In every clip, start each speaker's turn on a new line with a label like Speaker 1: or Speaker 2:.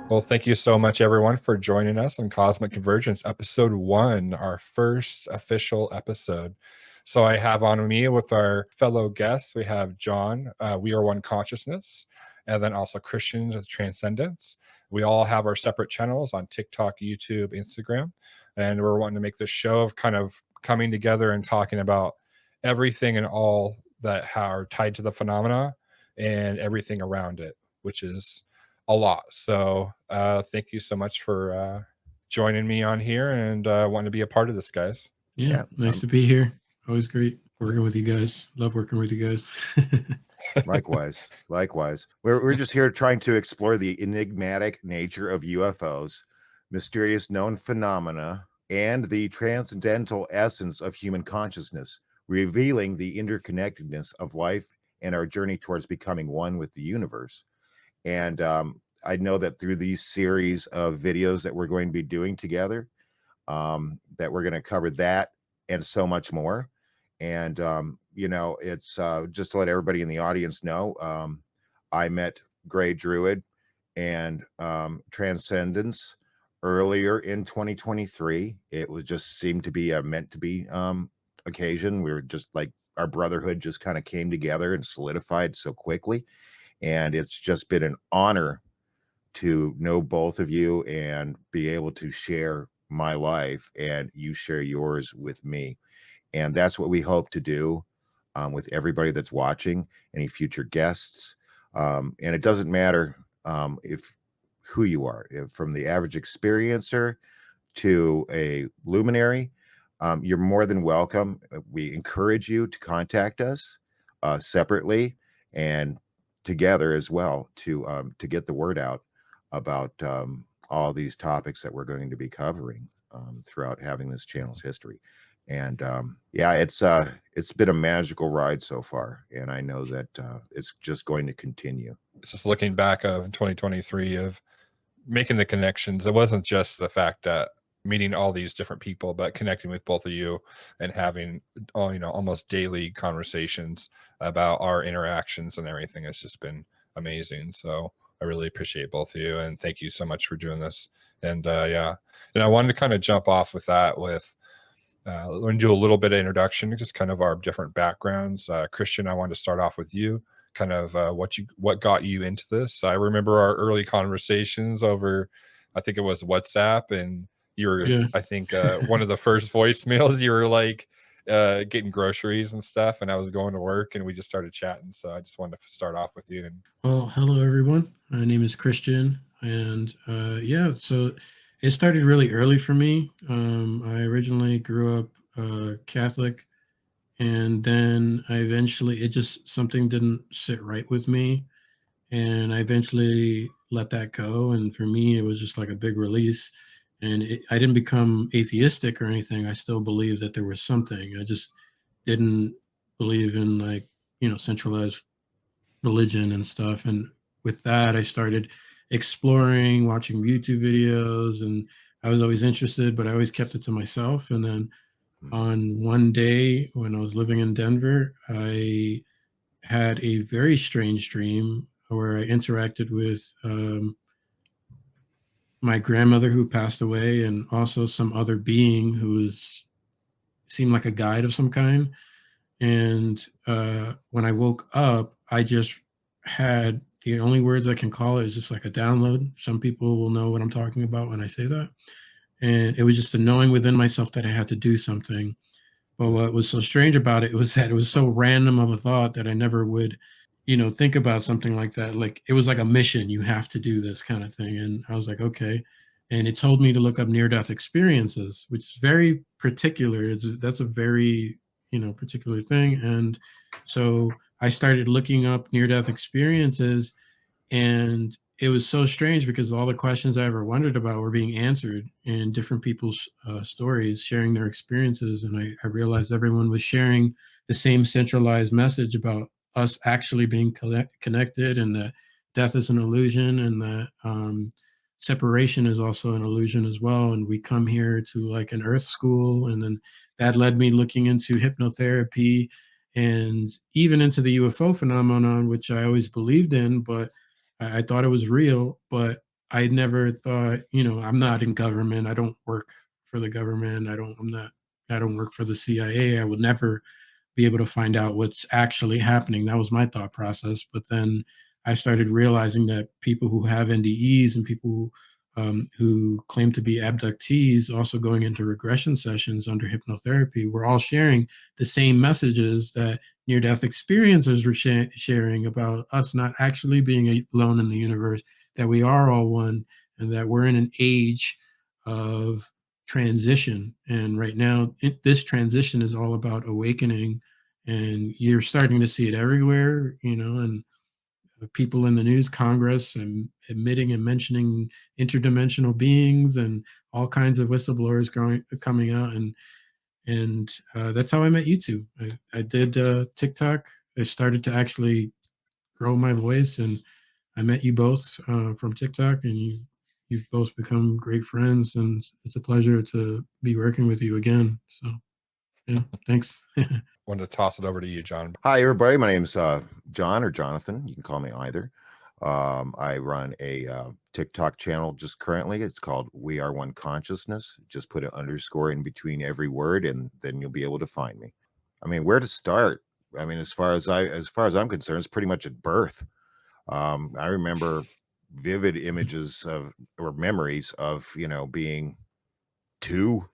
Speaker 1: Well, thank you so much, everyone, for joining us on Cosmic Convergence, episode 1, our first official episode. So I have on me with our fellow guests, we have John, We Are One Consciousness, and then also Christians with Transcendence. We all have our separate channels on TikTok, YouTube, Instagram, and we're wanting to make this show of kind of coming together and talking about everything and all that are tied to the phenomena and everything around it, which is a lot. So thank you so much for joining me on here and wanting to be a part of this, guys.
Speaker 2: Yeah, nice to be here. Always great working with you guys. Love working with you guys.
Speaker 3: Likewise. We're just here trying to explore the enigmatic nature of UFOs, mysterious known phenomena, and the transcendental essence of human consciousness, revealing the interconnectedness of life and our journey towards becoming one with the universe. And I know that through these series of videos that we're going to be doing together, that we're going to cover that and so much more. And it's just to let everybody in the audience know, I met Gray Druid and Transcendence earlier in 2023. It was just seemed to be a meant to be occasion. We were just like our brotherhood just kind of came together and solidified so quickly. And it's just been an honor to know both of you and be able to share my life and you share yours with me. And that's what we hope to do with everybody that's watching, any future guests. And it doesn't matter if who you are, if from the average experiencer to a luminary, you're more than welcome. We encourage you to contact us separately and together as well to get the word out about all these topics that we're going to be covering throughout having this channel's history. And it's been a magical ride so far, and I know that it's just going to continue.
Speaker 1: It's just looking back of 2023 of making the connections. It wasn't just the fact that meeting all these different people, but connecting with both of you and having almost daily conversations about our interactions and everything. It's just been amazing. So I really appreciate both of you, and thank you so much for doing this. And and I wanted to kind of jump off with that with we're going to do a little bit of introduction, just kind of our different backgrounds. Christian, I wanted to start off with you, kind of what got you into this. I remember our early conversations over, I think it was WhatsApp, and you were, I think, one of the first voicemails. You were like getting groceries and stuff, and I was going to work, and we just started chatting. So I just wanted to start off with you.
Speaker 2: Well, hello everyone. My name is Christian, and so it started really early for me. I originally grew up Catholic, and then it just something didn't sit right with me, and I eventually let that go. And for me, it was just like a big release. And I didn't become atheistic or anything. I still believe that there was something. I just didn't believe in centralized religion and stuff. And with that, I started exploring, watching YouTube videos, and I was always interested, but I always kept it to myself. And then on one day when I was living in Denver, I had a very strange dream where I interacted with my grandmother who passed away, and also some other being seemed like a guide of some kind. And when I woke up, I just had the only words I can call it is just like a download. Some people will know what I'm talking about when I say that. And it was just a knowing within myself that I had to do something. But what was so strange about it was that it was so random of a thought that I never would, think about something like that. Like it was like a mission, you have to do this kind of thing. And I was like, okay. And it told me to look up near-death experiences, which is very particular. That's a very, particular thing. And so I started looking up near-death experiences, and it was so strange because all the questions I ever wondered about were being answered in different people's stories, sharing their experiences. And I realized everyone was sharing the same centralized message about us actually being connected, and that death is an illusion, and that separation is also an illusion as well. And we come here to like an earth school. And then that led me looking into hypnotherapy and even into the UFO phenomenon, which I always believed in, but I thought it was real, but I never thought, I'm not in government. I don't work for the government. I don't work for the CIA. I would never be able to find out what's actually happening. That was my thought process. But then I started realizing that people who have NDEs and people who claim to be abductees, also going into regression sessions under hypnotherapy, were all sharing the same messages that near-death experiencers were sharing about us not actually being alone in the universe, that we are all one, and that we're in an age of transition. And right now, this transition is all about awakening, and you're starting to see it everywhere, and people in the news, Congress, and admitting and mentioning interdimensional beings and all kinds of whistleblowers coming out, and that's how I met you two. I did TikTok. I started to actually grow my voice, and I met you both from TikTok, and you've both become great friends, and it's a pleasure to be working with you again. So, yeah, thanks.
Speaker 1: Wanted to toss it over to you, John.
Speaker 3: Hi, everybody. My name's John or Jonathan. You can call me either. I run a TikTok channel just currently. It's called We Are One Consciousness. Just put an underscore in between every word, and then you'll be able to find me. I mean, where to start? I mean, as far as I'm concerned, it's pretty much at birth. I remember vivid images of or memories of being 2,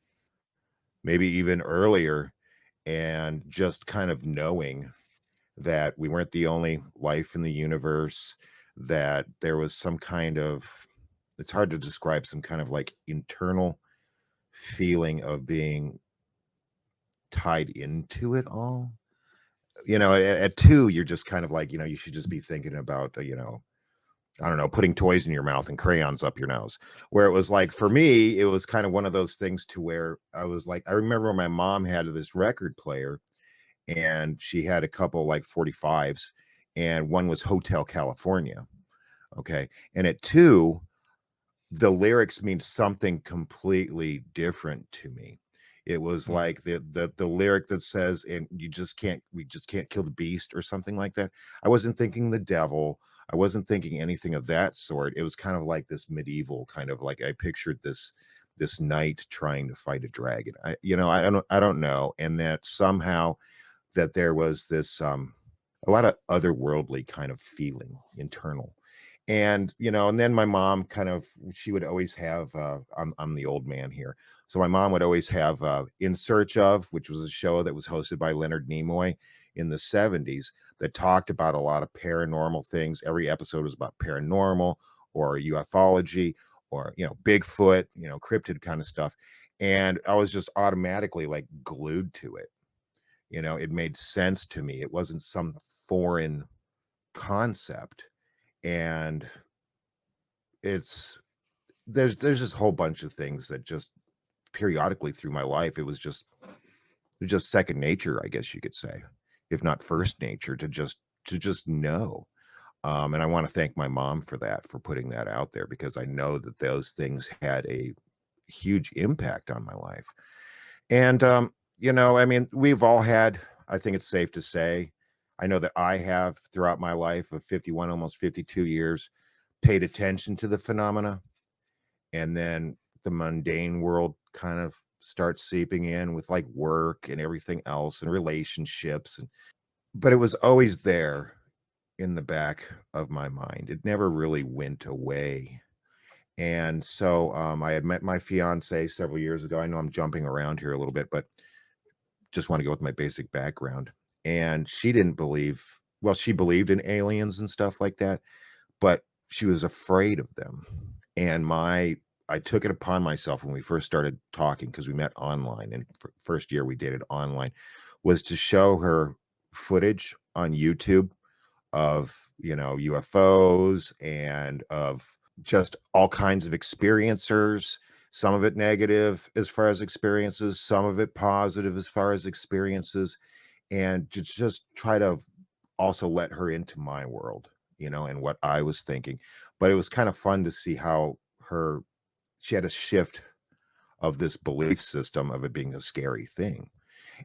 Speaker 3: maybe even earlier, and just kind of knowing that we weren't the only life in the universe, that there was some kind of, it's hard to describe, some kind of like internal feeling of being tied into it all. At 2, you're just kind of like, you should just be thinking about, I don't know, putting toys in your mouth and crayons up your nose. Where it was like, for me, it was kind of one of those things to where I was like, I remember my mom had this record player, and she had a couple like 45s, and one was Hotel California. Okay. And at 2, the lyrics mean something completely different to me. It was like the lyric that says, and we just can't kill the beast, or something like that. I wasn't thinking the devil. I wasn't thinking anything of that sort. It was kind of like this medieval kind of, like, I pictured this knight trying to fight a dragon. I don't know. And that somehow that there was this a lot of otherworldly kind of feeling internal. And and then my mom kind of, she would always have I'm the old man here, so my mom would always have In Search Of, which was a show that was hosted by Leonard Nimoy in the 70s, that talked about a lot of paranormal things. Every episode was about paranormal or ufology or Bigfoot, cryptid kind of stuff. And I was just automatically like glued to it. It made sense to me. It wasn't some foreign concept. And there's this whole bunch of things that just periodically through my life, it was just second nature, I guess you could say, if not first nature, to just know. And I want to thank my mom for that, for putting that out there, because I know that those things had a huge impact on my life. And I mean, we've all had, I think it's safe to say, I know that I have, throughout my life of 51, almost 52 years, paid attention to the phenomena. And then the mundane world kind of starts seeping in with like work and everything else and relationships. But it was always there in the back of my mind. It never really went away. And so I had met my fiance several years ago. I know I'm jumping around here a little bit, but just want to go with my basic background. And she didn't believe, well, she believed in aliens and stuff like that, but she was afraid of them. And I took it upon myself when we first started talking, because we met online, and first year we dated online, was to show her footage on YouTube of, UFOs and of just all kinds of experiencers, some of it negative as far as experiences, some of it positive as far as experiences, and to just try to also let her into my world, and what I was thinking. But it was kind of fun to see how she had a shift of this belief system of it being a scary thing.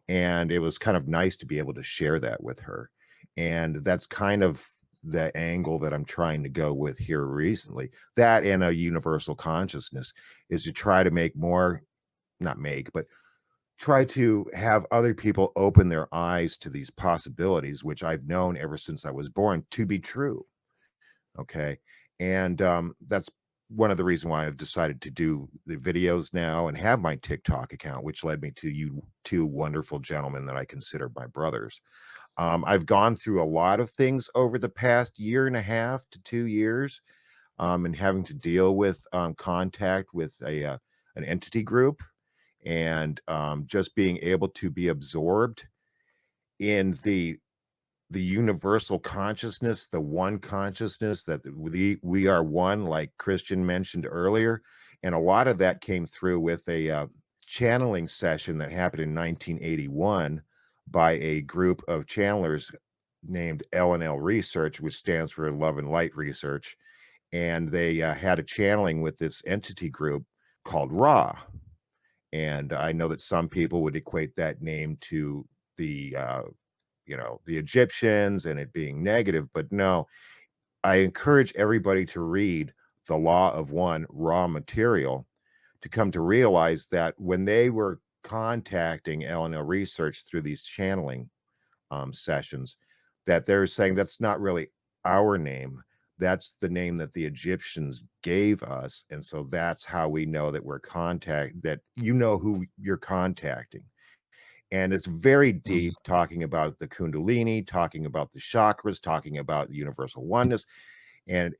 Speaker 3: And it was kind of nice to be able to share that with her. And that's kind of the angle that I'm trying to go with here recently. That and a universal consciousness is to try to make more, not make, but try to have other people open their eyes to these possibilities, which I've known ever since I was born to be true. Okay. And that's one of the reasons why I've decided to do the videos now and have my TikTok account, which led me to you two wonderful gentlemen that I consider my brothers. I've gone through a lot of things over the past year and a half to 2 years, and having to deal with contact with an entity group, and just being able to be absorbed in the universal consciousness, the one consciousness that we are one, like Christian mentioned earlier. And a lot of that came through with a channeling session that happened in 1981 by a group of channelers named L&L Research, which stands for Love and Light Research. And they had a channeling with this entity group called Ra. And I know that some people would equate that name to the the Egyptians and it being negative, but no, I encourage everybody to read The Law of One, Raw Material, to come to realize that when they were contacting L&L Research through these channeling sessions, that they're saying that's not really our name. That's the name that the Egyptians gave us. And so that's how we know that that you know who you're contacting. And it's very deep, talking about the Kundalini, talking about the chakras, talking about universal oneness, and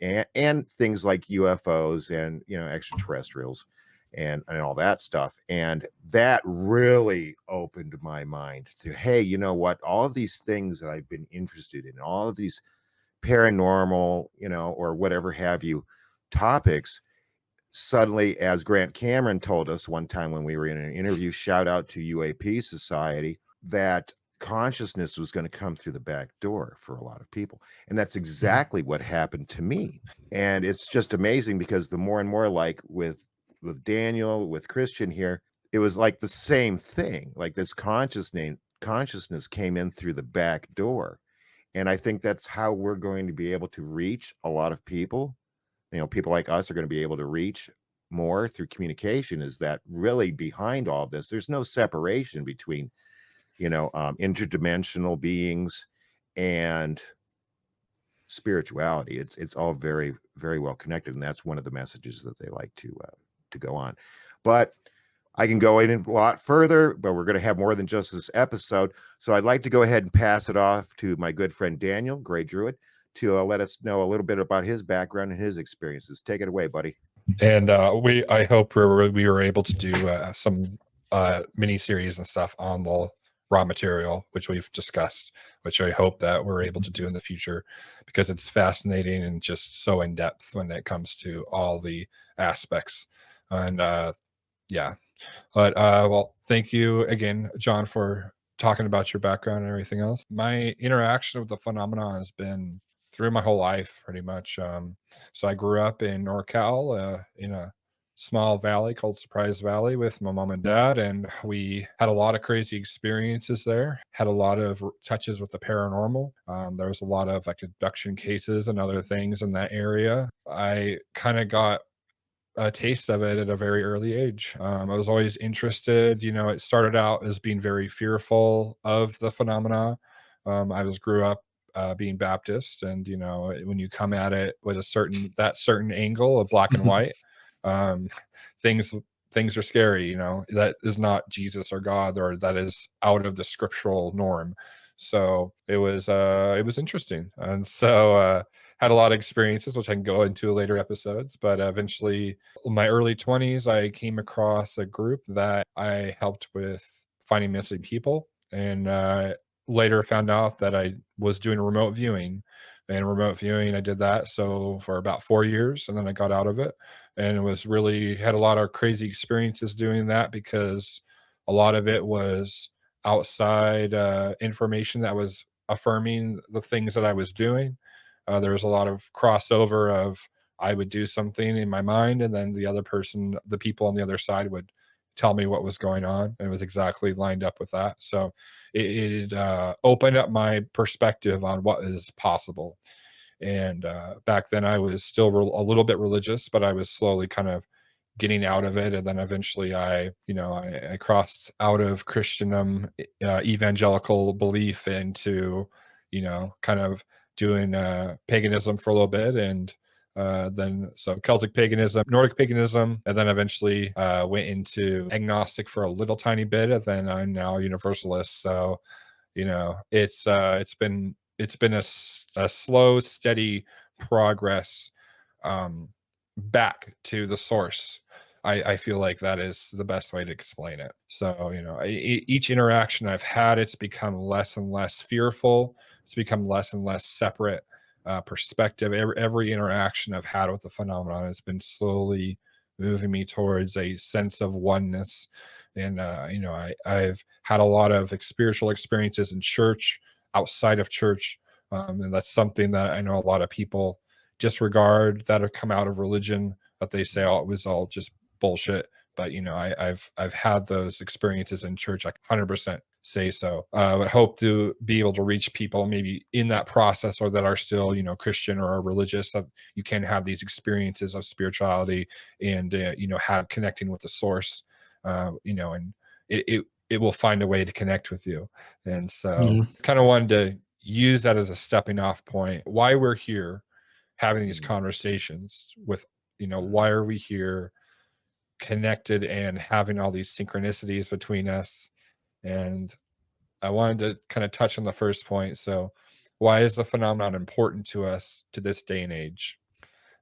Speaker 3: things like UFOs and extraterrestrials and all that stuff. And that really opened my mind to, hey, you know what? All of these things that I've been interested in, all of these paranormal, or whatever have you topics, suddenly, as Grant Cameron told us one time when we were in an interview, shout out to UAP Society, that consciousness was going to come through the back door for a lot of people. And that's exactly what happened to me. And it's just amazing because the more and more, like with Daniel, with Christian here, it was like the same thing. Like this consciousness came in through the back door. And I think that's how we're going to be able to reach a lot of people. People like us are going to be able to reach more through communication. Is that really behind all of this? There's no separation between, interdimensional beings and spirituality. It's all very, very well connected, and that's one of the messages that they like to go on. But I can go in a lot further, but we're going to have more than just this episode. So I'd like to go ahead and pass it off to my good friend Daniel, Gray Druid, to let us know a little bit about his background and his experiences. Take it away, buddy.
Speaker 1: And I hope we were able to do some mini series and stuff on the raw material, which we've discussed, which I hope that we're able to do in the future, because it's fascinating and just so in depth when it comes to all the aspects. And yeah, but well, thank you again, John, for talking about your background and everything else. My interaction with the phenomenon has been through my whole life, pretty much. So I grew up in NorCal, in a small valley called Surprise Valley with my mom and dad, and we had a lot of crazy experiences there. Had a lot of touches with the paranormal. There was a lot of like abduction cases and other things in that area. I kind of got a taste of it at a very early age. I was always interested. It started out as being very fearful of the phenomena. I grew up being Baptist, and when you come at it with that certain angle of black and white, um, things things are scary. That is not Jesus or God, or that is out of the scriptural norm. So it was interesting, and so had a lot of experiences, which I can go into later episodes. But eventually, in my early 20s, I came across a group that I helped with finding missing people, and later found out that I was doing remote viewing. And remote viewing, I did that so for about 4 years, and then I got out of it, and it was really had a lot of crazy experiences doing that, because a lot of it was outside information that was affirming the things that I was doing. There was a lot of crossover of I would do something in my mind, and then the people on the other side would tell me what was going on, and it was exactly lined up with that. So it opened up my perspective on what is possible. And back then I was still a little bit religious, but I was slowly kind of getting out of it. And then eventually I crossed out of Christian evangelical belief into, kind of doing paganism for a little bit. And then so Celtic paganism, Nordic paganism, and then eventually went into agnostic for a little tiny bit, and then I'm now universalist. So it's been a slow, steady progress um, back to the source. I feel like that is the best way to explain it. So, each interaction I've had, it's become less and less fearful. It's become less and less separate perspective. Every interaction I've had with the phenomenon has been slowly moving me towards a sense of oneness. And, I've had a lot of spiritual experiences in church, outside of church. And that's something that I know a lot of people disregard that have come out of religion, that they say, oh, it was all just bullshit. But I've had those experiences in church. I 100% say so. I would hope to be able to reach people maybe in that process, or that are still Christian or religious, that you can have these experiences of spirituality and have connecting with the source, and it will find a way to connect with you. And so
Speaker 2: Yeah.
Speaker 1: kind of wanted to use that as a stepping off point, why we're here having these
Speaker 3: Mm.
Speaker 1: conversations with, why are we here connected and having all these synchronicities between us. And I wanted to kind of touch on the first point. So why is the phenomenon important to us to this day and age?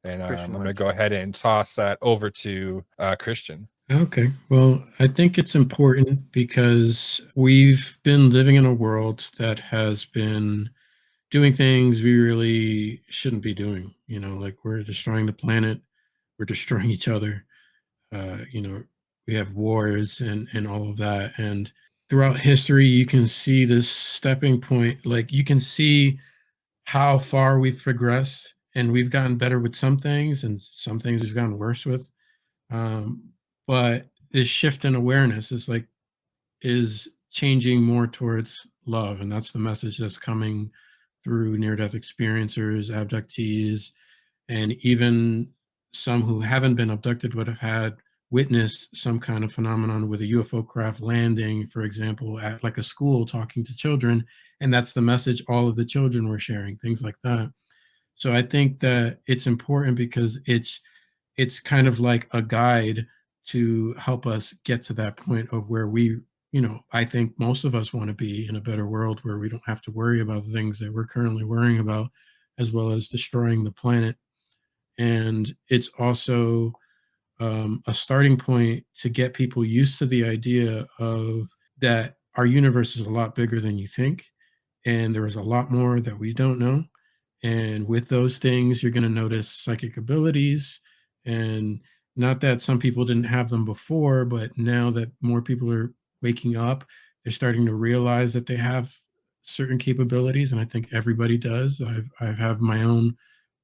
Speaker 1: And
Speaker 3: Christian,
Speaker 1: I'm
Speaker 3: why
Speaker 1: going to
Speaker 3: don't
Speaker 1: go
Speaker 3: you?
Speaker 1: ahead and toss that over to Christian.
Speaker 2: Okay. Well, I think it's important because we've been living in a world that has been doing things we really shouldn't be doing. Like we're destroying the planet, we're destroying each other. We have wars and all of that. And throughout history, you can see this stepping point. Like you can see how far we've progressed, and we've gotten better with some things, and some things we've gotten worse with. Um, but this shift in awareness is changing more towards love, and that's the message that's coming through near-death experiencers, abductees, and even some who haven't been abducted would have had witnessed some kind of phenomenon with a UFO craft landing, for example, at like a school talking to children, and that's the message all of the children were sharing, things like that. So I think that it's important because it's kind of like a guide to help us get to that point of where I think most of us want to be in a better world where we don't have to worry about the things that we're currently worrying about, as well as destroying the planet. And it's also a starting point to get people used to the idea of that our universe is a lot bigger than you think, and there is a lot more that we don't know. And with those things, you're going to notice psychic abilities. And not that some people didn't have them before, but now that more people are waking up, they're starting to realize that they have certain capabilities. And I think everybody does. I have my own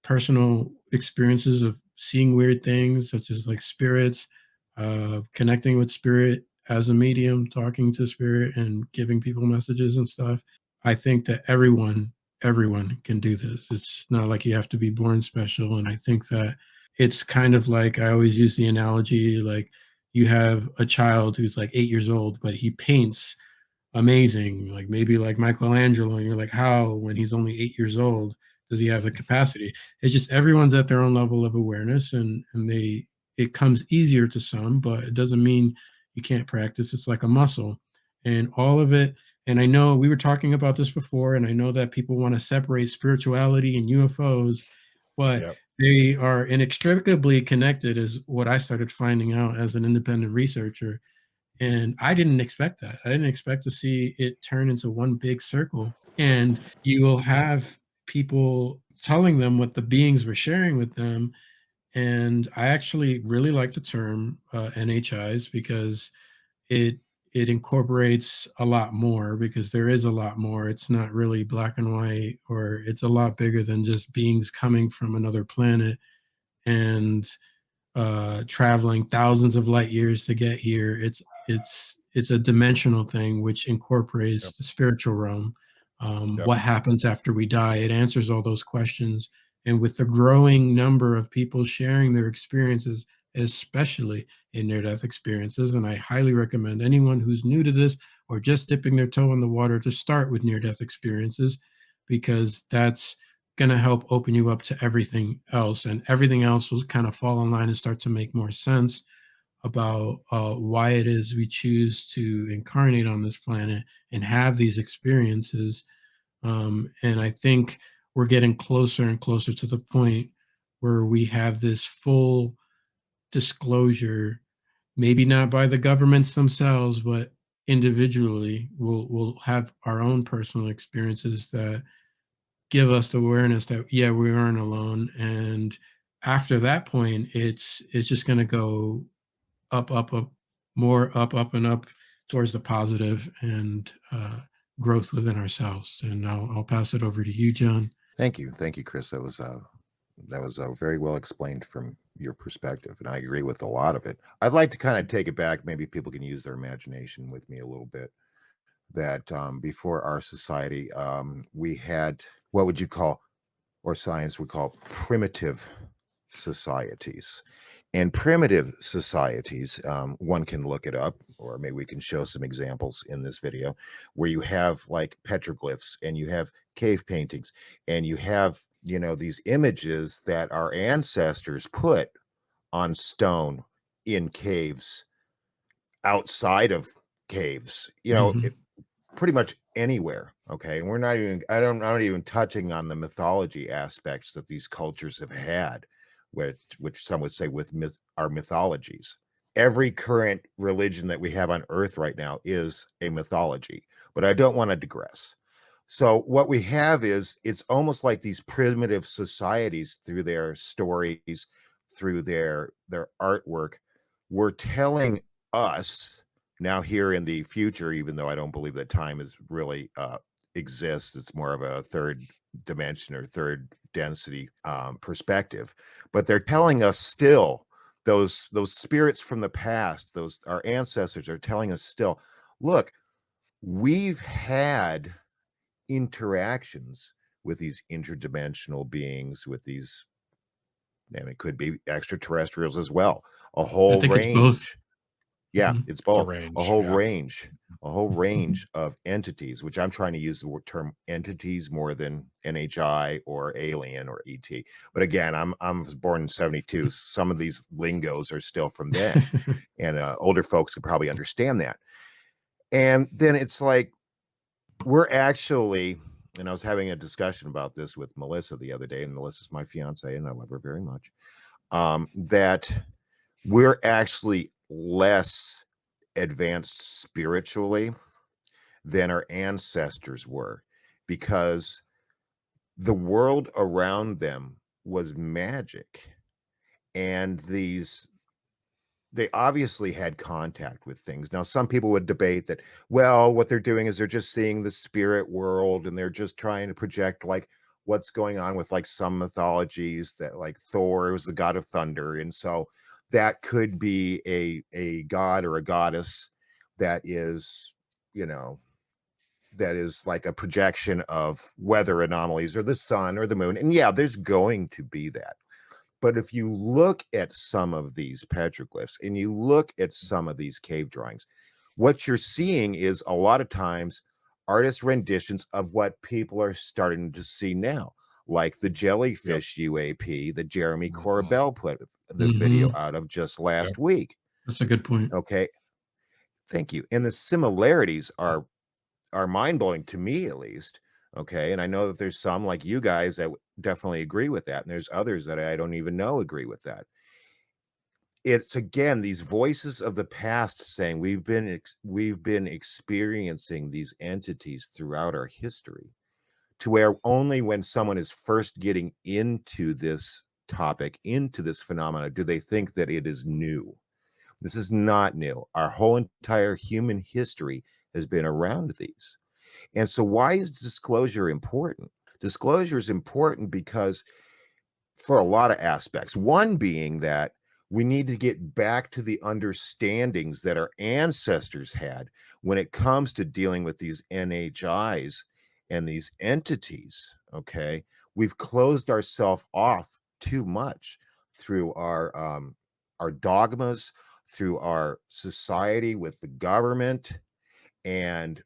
Speaker 2: personal experiences of seeing weird things, such as like spirits, connecting with spirit as a medium, talking to spirit and giving people messages and stuff. I think that everyone can do this. It's not like you have to be born special. And I think that it's kind of like I always use the analogy like you have a child who's like 8 years old, but he paints amazing, like maybe like Michelangelo. And you're like, how, when he's only 8 years old, does he have the capacity? It's just everyone's at their own level of awareness, and it comes easier to some, but it doesn't mean you can't practice. It's like a muscle, and all of it. And I know we were talking about this before, and I know that people want to separate spirituality and UFOs, but
Speaker 1: Yep.
Speaker 2: they are inextricably connected, is what I started finding out as an independent researcher. And I didn't expect that. I didn't expect to see it turn into one big circle. And you will have people telling them what the beings were sharing with them. And I actually really like the term NHIs because it it incorporates a lot more, because there is a lot more. It's not really black and white, or it's a lot bigger than just beings coming from another planet and traveling thousands of light years to get here. It's a dimensional thing which
Speaker 1: Yep.
Speaker 2: incorporates the spiritual realm.
Speaker 1: Yep.
Speaker 2: What happens after we die? It answers all those questions. And with the growing number of people sharing their experiences, especially in near-death experiences, and I highly recommend anyone who's new to this or just dipping their toe in the water to start with near-death experiences, because that's going to help open you up to everything else, and everything else will kind of fall in line and start to make more sense about why it is we choose to incarnate on this planet and have these experiences. And I think we're getting closer and closer to the point where we have this full disclosure, maybe not by the governments themselves, but individually, we'll have our own personal experiences that give us the awareness that, yeah, we aren't alone. And after that point, it's just going to go up, up, up, more up, and up towards the positive and growth within ourselves. And I'll pass it over to you, John.
Speaker 3: Thank you, Chris. That was very well explained from your perspective, and I agree with a lot of it. I'd like to kind of take it back. Maybe people can use their imagination with me a little bit. That before our society, we had what would you call, or science would call, primitive societies. And primitive societies, one can look it up, or maybe we can show some examples in this video, where you have like petroglyphs and you have cave paintings and you have, these images that our ancestors put on stone in caves, outside of caves,
Speaker 2: Mhm.
Speaker 3: pretty much anywhere. Okay. And we're not even, I'm not even touching on the mythology aspects that these cultures have had, which some would say with our mythologies. Every current religion that we have on earth right now is a mythology, but I don't want to digress. So what we have is, it's almost like these primitive societies, through their stories, through their artwork, were telling us now, here in the future, even though I don't believe that time is really exists, it's more of a third dimension or third density perspective. But they're telling us still, those spirits from the past, those our ancestors are telling us still, look, we've had interactions with these interdimensional beings, with these, and it could be extraterrestrials as well, a
Speaker 2: I
Speaker 3: whole
Speaker 2: think it's both.
Speaker 3: range. Yeah,
Speaker 2: Mhm.
Speaker 3: it's
Speaker 1: It's a
Speaker 3: both. A
Speaker 1: range.
Speaker 3: whole
Speaker 1: Yeah.
Speaker 3: range, of entities, which I'm trying to use the term entities more than NHI or alien or ET. But again, I was born in 72. Some of these lingos are still from then, and older folks could probably understand that. And then it's like, we're actually, and I was having a discussion about this with Melissa the other day, and Melissa's my fiance, and I love her very much. That we're actually less advanced spiritually than our ancestors were, because the world around them was magic, and they obviously had contact with things. Now, some people would debate that, well, what they're doing is they're just seeing the spirit world, and they're just trying to project like what's going on with like some mythologies, that like Thor was the god of thunder, and so that could be a god or a goddess that is, you know, that is like a projection of weather anomalies or the sun or the moon. And yeah, there's going to be that. But if you look at some of these petroglyphs and you look at some of these cave drawings, what you're seeing is a lot of times artist renditions of what people are starting to see now, like the
Speaker 1: Yep.
Speaker 3: jellyfish UAP that Jeremy
Speaker 1: Mhm.
Speaker 3: Corbell put the video
Speaker 2: Mhm.
Speaker 3: out of just
Speaker 1: Yep.
Speaker 3: last week.
Speaker 2: That's a good point.
Speaker 3: Okay. Thank you. And the similarities are mind-blowing to me, at least. Okay. And I know that there's some like you guys that definitely agree with that. And there's others that I don't even know agree with that. It's again these voices of the past saying we've been experiencing these entities throughout our history, to where only when someone is first getting into this topic, into this phenomena, do they think that it is new. This is not new. Our whole entire human history has been around these. And so why is disclosure important? Disclosure is important because, for a lot of aspects, one being that we need to get back to the understandings that our ancestors had when it comes to dealing with these NHIs and these entities, okay, we've closed ourselves off too much through our dogmas, through our society with the government, and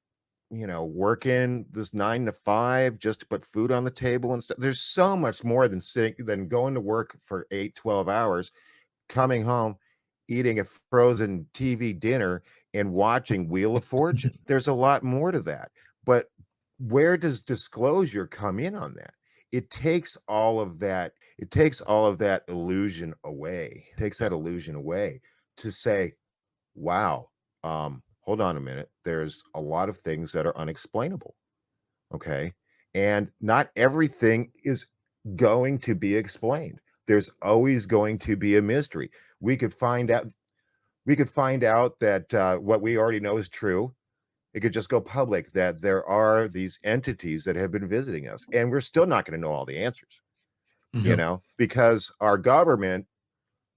Speaker 3: working this 9 to 5 just to put food on the table and stuff. There's so much more than going to work for 8, 12 hours, coming home, eating a frozen TV dinner, and watching Wheel of Fortune. There's a lot more to that. But where does disclosure come in on that? It takes all of that, illusion away. It takes that illusion away to say, wow, hold on a minute. There's a lot of things that are unexplainable. Okay. And not everything is going to be explained. There's always going to be a mystery. We could find out that what we already know is true. It could just go public that there are these entities that have been visiting us, and we're still not going to know all the answers,
Speaker 2: Mhm.
Speaker 3: because our government,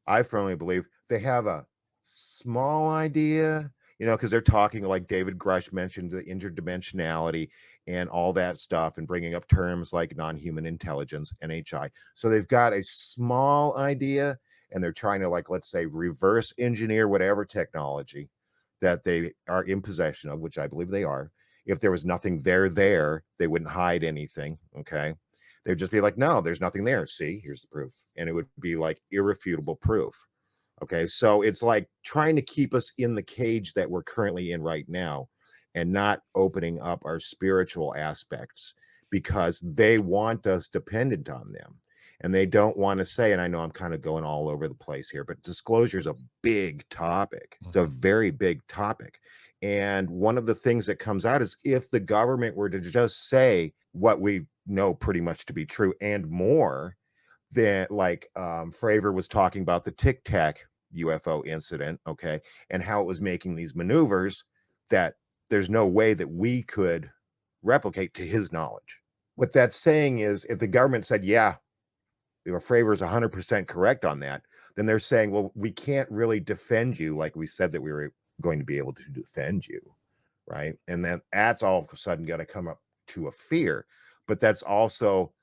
Speaker 3: I firmly believe, they have a small idea, because they're talking, like David Grush mentioned, the interdimensionality and all that stuff, and bringing up terms like non-human intelligence, NHI. So they've got a small idea, and they're trying to, like, let's say, reverse engineer whatever technology that they are in possession of, which I believe they are. If there was nothing there, they wouldn't hide anything. Okay. They'd just be like, no, there's nothing there. See, here's the proof. And it would be like irrefutable proof. Okay. So it's like trying to keep us in the cage that we're currently in right now and not opening up our spiritual aspects, because they want us dependent on them. And they don't want to say, and I know I'm kind of going all over the place here, but disclosure is a big topic. It's a very big topic. And one of the things that comes out is, if the government were to just say what we know pretty much to be true and more, then, like, Fravor was talking about the Tic Tac UFO incident, okay, and how it was making these maneuvers that there's no way that we could replicate, to his knowledge. What that's saying is, if the government said, yeah, Fravor is 100% correct on that, then they're saying, well, we can't really defend you like we said that we were going to be able to defend you, right? And then that's all of a sudden going to come up to a fear. But that's also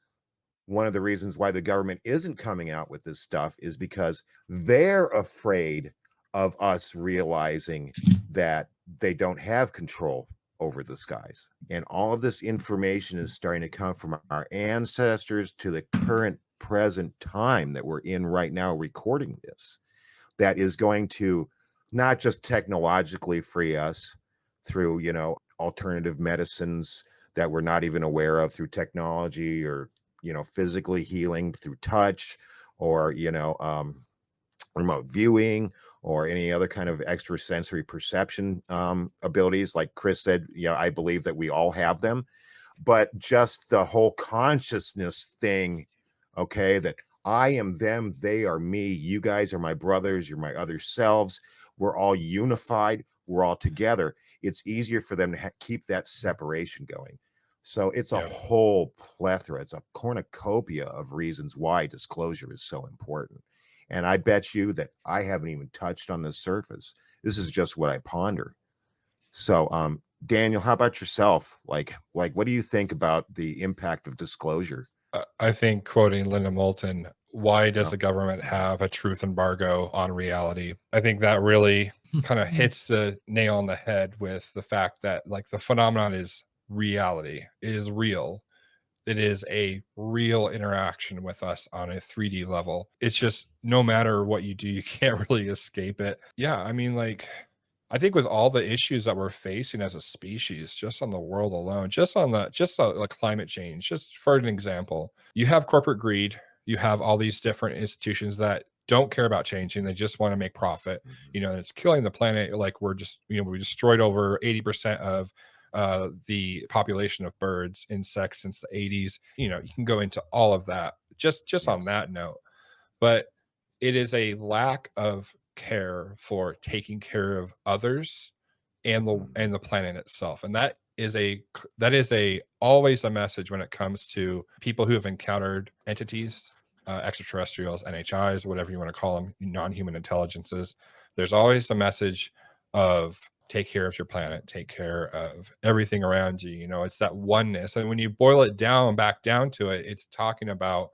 Speaker 3: one of the reasons why the government isn't coming out with this stuff, is because they're afraid of us realizing that they don't have control over the skies. And all of this information is starting to come from our ancestors to the current present time that we're in right now, recording this, that is going to not just technologically free us through, alternative medicines that we're not even aware of, through technology, or, physically healing through touch, or, remote viewing, or any other kind of extrasensory perception abilities. Like Chris said, I believe that we all have them, but just the whole consciousness thing, okay, that I am them, they are me, you guys are my brothers, you're my other selves, we're all unified, we're all together. It's easier for them to keep that separation going. So it's a whole plethora, it's a cornucopia of reasons why disclosure is so important. And I bet you that I haven't even touched on the surface. This is just what I ponder. So, Daniel, how about yourself? Like, what do you think about the impact of disclosure?
Speaker 1: I think, quoting Linda Moulton, why does
Speaker 3: Oh.
Speaker 1: the government have a truth embargo on reality? I think that really kind of hits the nail on the head with the fact that, like, the phenomenon is reality. It is real. It is a real interaction with us on a 3D level. It's just, no matter what you do, you can't really escape it. Yeah, I mean, like, I think with all the issues that we're facing as a species, just on the world alone, just on the climate change, just for an example, you have corporate greed, you have all these different institutions that don't care about changing, they just want to make profit, and it's killing the planet. Like, we're just, we destroyed over 80% of the population of birds, insects since the 80s. You can go into all of that just on
Speaker 3: Yes.
Speaker 1: that note. But it is a lack of care for taking care of others and the planet itself. And that is always a message when it comes to people who have encountered entities, extraterrestrials, NHIs, whatever you want to call them, non-human intelligences. There's always a message of take care of your planet, take care of everything around you. It's that oneness. And when you boil it down, back down to it, it's talking about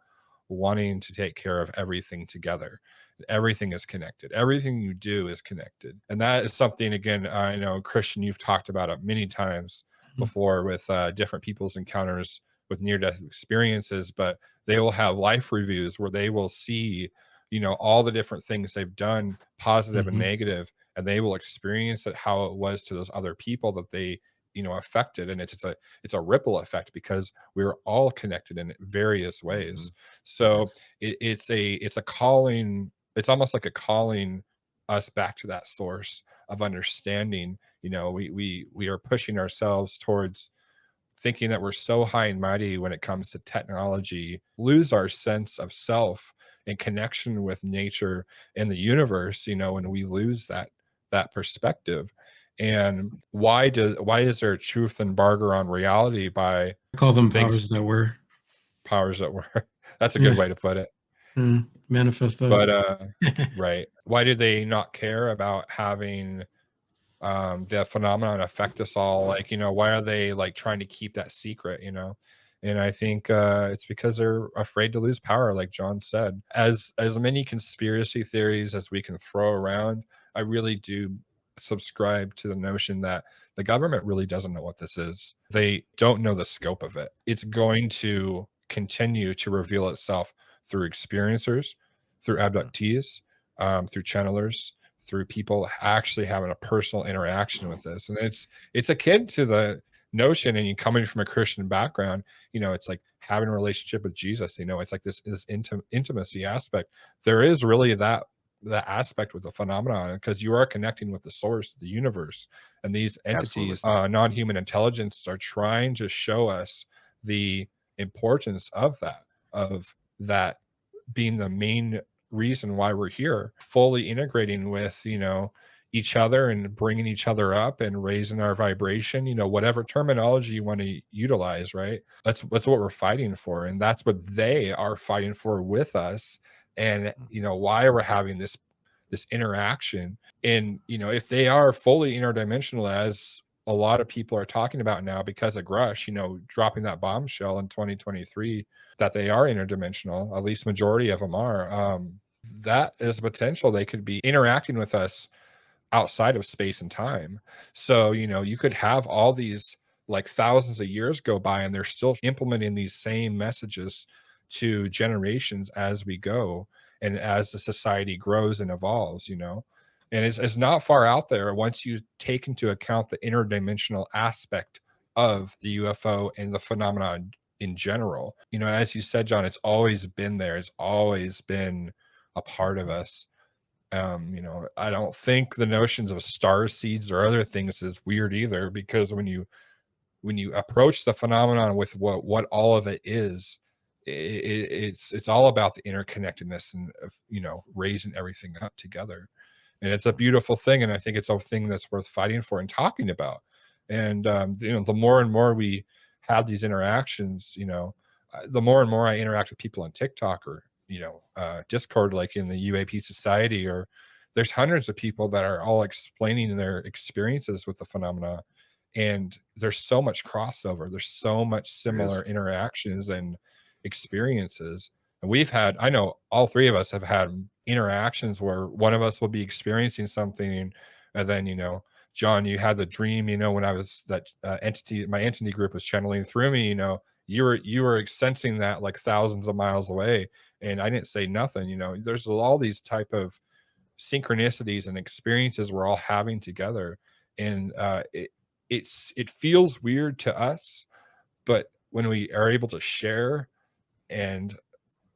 Speaker 1: wanting to take care of everything together. Everything is connected. Everything you do is connected. And that is something, again, I know, Christian, you've talked about it many times before with different people's encounters with near-death experiences, but they will have life reviews where they will see, all the different things they've done, positive and negative, and they will experience it, how it was to those other people that they, affected. And it's a ripple effect because we're all connected in various ways. So it's a calling. It's almost like a calling us back to that source of understanding. We are pushing ourselves towards thinking that we're so high and mighty when it comes to technology, lose our sense of self and connection with nature and the universe, when we lose that perspective. And why is there a truth embargo on reality by
Speaker 2: I call them
Speaker 1: things,
Speaker 2: powers that were.
Speaker 1: powers that were? That's a good
Speaker 2: Yeah.
Speaker 1: way to put it.
Speaker 2: Manifest that.
Speaker 1: But right, why do they not care about having the phenomenon affect us all? Like, why are they like trying to keep that secret? And I think it's because they're afraid to lose power, like John said. As many conspiracy theories as we can throw around, I really do subscribe to the notion that the government really doesn't know what this is. They don't know the scope of it. It's going to continue to reveal itself through experiencers, through abductees, through channelers, through people actually having a personal interaction with this. And it's akin to the notion, and you coming from a Christian background, it's like having a relationship with Jesus. It's like this intimacy aspect. There is really that aspect with the phenomenon, because you are connecting with the source, the universe, and these entities, non-human intelligence, are trying to show us the importance of that being the main reason why we're here, fully integrating with each other and bringing each other up and raising our vibration, whatever terminology you want to utilize, right? That's what we're fighting for, and that's what they are fighting for with us. And why we're having this interaction. And if they are fully interdimensional, as a lot of people are talking about now because of Grush, dropping that bombshell in 2023 that they are interdimensional, at least majority of them are, that is a potential they could be interacting with us outside of space and time. So, you could have all these like thousands of years go by and they're still implementing these same messages to generations as we go and as the society grows and evolves, and it's not far out there once you take into account the interdimensional aspect of the UFO and the phenomenon in general. As you said, John, it's always been there. It's always been a part of us. I don't think the notions of star seeds or other things is weird either, because when you approach the phenomenon with what all of it is, it's all about the interconnectedness and raising everything up together. And it's a beautiful thing, and I think it's a thing that's worth fighting for and talking about. And the more and more we have these interactions, the more and more I interact with people on TikTok or Discord, like in the UAP Society, or there's hundreds of people that are all explaining their experiences with the phenomena, and there's so much crossover. There's so much similar interactions and experiences. And I know all three of us have had interactions where one of us will be experiencing something, and then John, you had the dream, when I was that my entity group was channeling through me, you were sensing that like thousands of miles away, and I didn't say nothing. There's all these type of synchronicities and experiences we're all having together, and it feels weird to us, but when we are able to share, and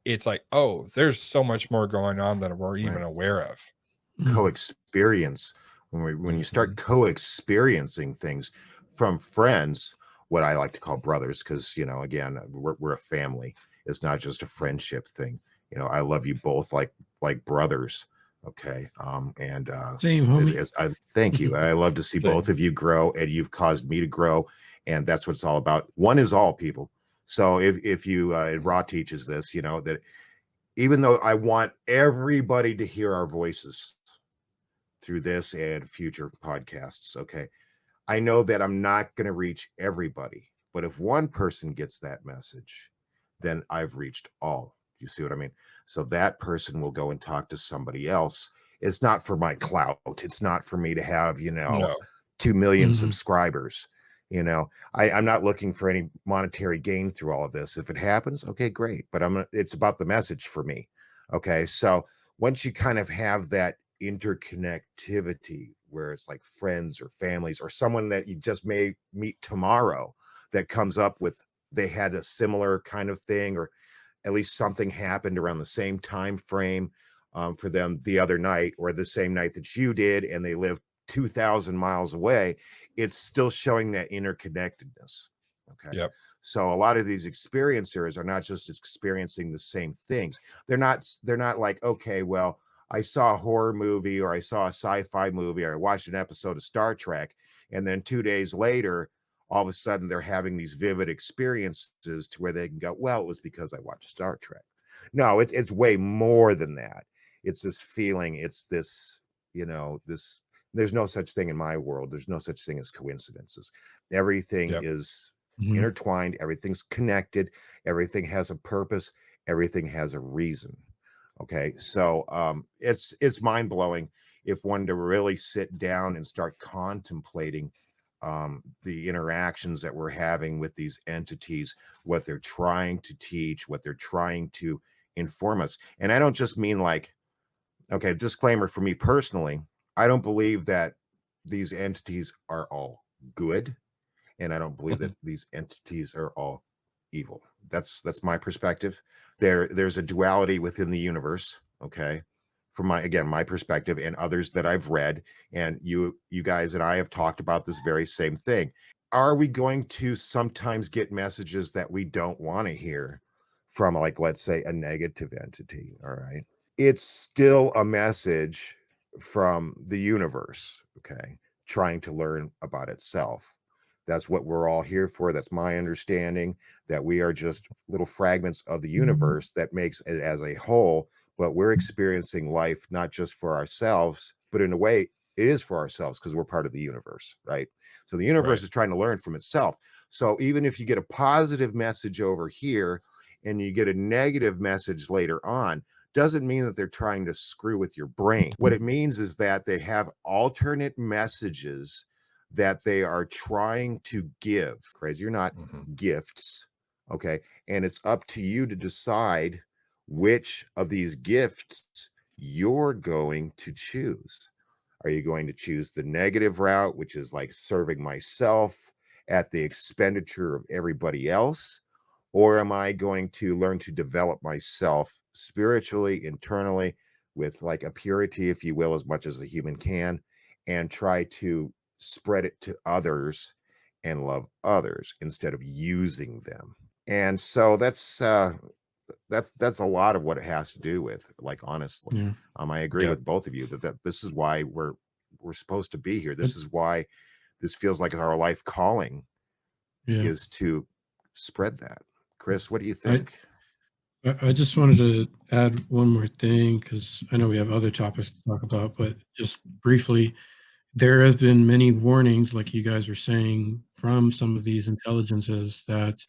Speaker 1: it's like, oh, there's so much more going on than we're even aware of.
Speaker 3: Co-experience. When you start co-experiencing things from friends, what I like to call brothers, because again, we're a family. It's not just a friendship thing. I love you both like brothers. Okay. And
Speaker 2: Same, homie.
Speaker 3: I thank you. I love to see both of you grow, and you've caused me to grow, and that's what it's all about. One is all, people. So if you Ra teaches this, that even though I want everybody to hear our voices, through this and future podcasts. Okay. I know that I'm not going to reach everybody, but if one person gets that message, then I've reached all. Do you see what I mean? So that person will go and talk to somebody else. It's not for my clout. It's not for me to have,
Speaker 1: No.
Speaker 3: 2 million
Speaker 2: Mhm.
Speaker 3: subscribers. I'm not looking for any monetary gain through all of this. If it happens, okay, great. But it's about the message for me. Okay. So once you kind of have that interconnectivity where it's like friends or families or someone that you just may meet tomorrow that comes up with, they had a similar kind of thing, or at least something happened around the same time frame for them the other night or the same night that you did, and they live 2,000 miles away, it's still showing that interconnectedness. Okay.
Speaker 1: Yep.
Speaker 3: So a lot of these experiencers are not just experiencing the same things. They're not like, okay, well, I saw a horror movie or I saw a sci-fi movie or I watched an episode of Star Trek, and then 2 days later, all of a sudden they're having these vivid experiences to where they can go, well, it was because I watched Star Trek. No, it's way more than that. It's this feeling, it's this, this, there's no such thing in my world. There's no such thing as coincidences. Everything
Speaker 1: Yep.
Speaker 3: is
Speaker 2: Mhm.
Speaker 3: intertwined, everything's connected, everything has a purpose, everything has a reason. Okay. So it's mind-blowing if one to really sit down and start contemplating the interactions that we're having with these entities, what they're trying to teach, what they're trying to inform us. And I don't just mean like, okay, disclaimer for me personally, I don't believe that these entities are all good, and I don't believe that these entities are all evil. That's my perspective. There's a duality within the universe, okay? From my perspective and others that I've read, and you guys and I have talked about this very same thing. Are we going to sometimes get messages that we don't want to hear from, like, let's say, a negative entity? All right. It's still a message from the universe, okay, trying to learn about itself. That's what we're all here for. That's my understanding, that we are just little fragments of the universe that makes it as a whole, but we're experiencing life not just for ourselves, but in a way it is for ourselves because we're part of the universe, right? So the universe
Speaker 1: Right.
Speaker 3: is trying to learn from itself. So even if you get a positive message over here and you get a negative message later on, doesn't mean that they're trying to screw with your brain. What it means is that they have alternate messages that they are trying to give, crazy or not, gifts. Okay. And it's up to you to decide which of these gifts you're going to choose. Are you going to choose the negative route, which is like serving myself at the expenditure of everybody else? Or am I going to learn to develop myself spiritually, internally, with like a purity, if you will, as much as a human can, and try to spread it to others and love others instead of using them? And so that's a lot of what it has to do with, like, honestly.
Speaker 2: Yeah.
Speaker 3: I agree
Speaker 1: Yep.
Speaker 3: with both of you that this is why we're supposed to be here. This is why this feels like our life calling
Speaker 2: Yeah.
Speaker 3: is to spread that. Chris, what do you
Speaker 2: I
Speaker 3: think?
Speaker 2: I just wanted to add one more thing because I know we have other topics to talk about, but just briefly, there has been many warnings, like you guys were saying, from some of these intelligences that,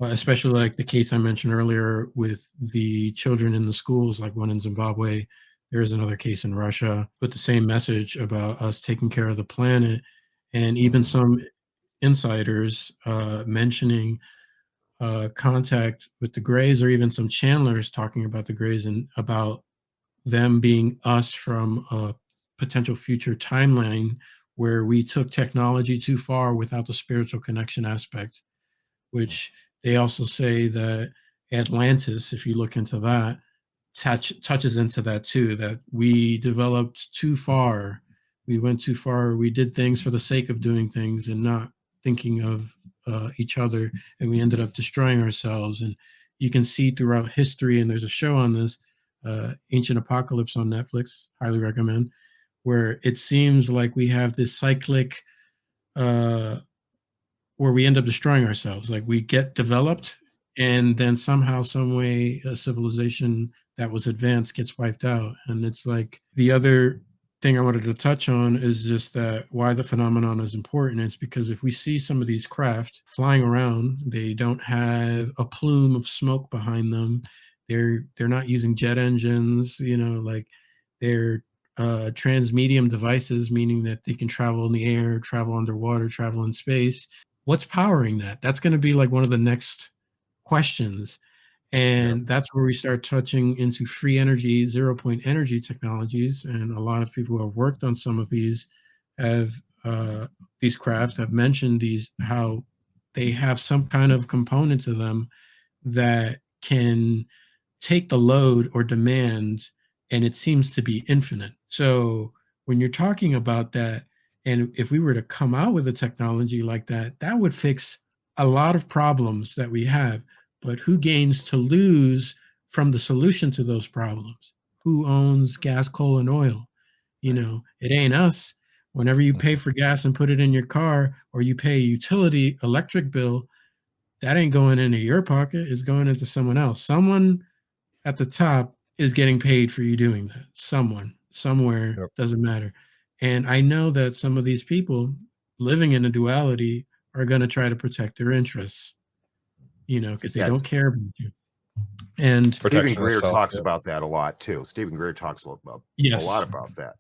Speaker 2: especially like the case I mentioned earlier with the children in the schools, like one in Zimbabwe. There is another case in Russia with the same message about us taking care of the planet, and even
Speaker 3: Mhm.
Speaker 2: some insiders mentioning contact with the Greys, or even some channelers talking about the Greys and about them being us from a potential future timeline where we took technology too far without the spiritual connection aspect, which they also say that Atlantis, if you look into that, touches into that too, that we developed too far. We went too far. We did things for the sake of doing things and not thinking of each other. And we ended up destroying ourselves. And you can see throughout history, and there's a show on this, Ancient Apocalypse on Netflix, highly recommend, where it seems like we have this cyclic uh, where we end up destroying ourselves. Like we get developed, and then somehow, some way, a civilization that was advanced gets wiped out. And it's like the other thing I wanted to touch on is just that why the phenomenon is important is because if we see some of these craft flying around, they don't have a plume of smoke behind them. They're not using jet engines, like they're transmedium devices, meaning that they can travel in the air, travel underwater, travel in space. What's powering that? That's going to be like one of the next questions. And that's where we start touching into free energy, 0 point energy technologies. And a lot of people who have worked on some of these have these crafts have mentioned how they have some kind of component to them that can take the load or demand, and it seems to be infinite. So when you're talking about that, and if we were to come out with a technology like that, that would fix a lot of problems that we have. But who gains to lose from the solution to those problems? Who owns gas, coal, and oil? It ain't us. Whenever you pay for gas and put it in your car, or you pay a utility electric bill, that ain't going into your pocket. It's going into someone else. Someone at the top is getting paid for you doing that. Someone, somewhere,
Speaker 1: Yep.
Speaker 2: doesn't matter. And I know that some of these people living in a duality are going to try to protect their interests, because they don't care about you. And
Speaker 3: Stephen
Speaker 1: Protection of
Speaker 3: Greer
Speaker 1: self,
Speaker 3: talks
Speaker 1: yep.
Speaker 3: about that a lot too. Stephen Greer talks a lot
Speaker 2: yes,
Speaker 3: about that.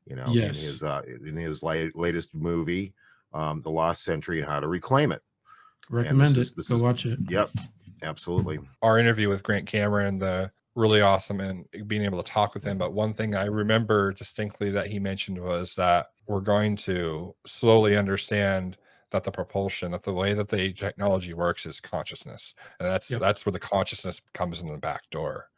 Speaker 2: yes,
Speaker 3: in his latest movie, The Lost Century and How to Reclaim It.
Speaker 2: recommend it. Go watch it.
Speaker 3: Yep, absolutely.
Speaker 1: Our interview with Grant Cameron, the really awesome, and being able to talk with him. But one thing I remember distinctly that he mentioned was that we're going to slowly understand that the way that the technology works is consciousness, and that's where the consciousness comes in the back door.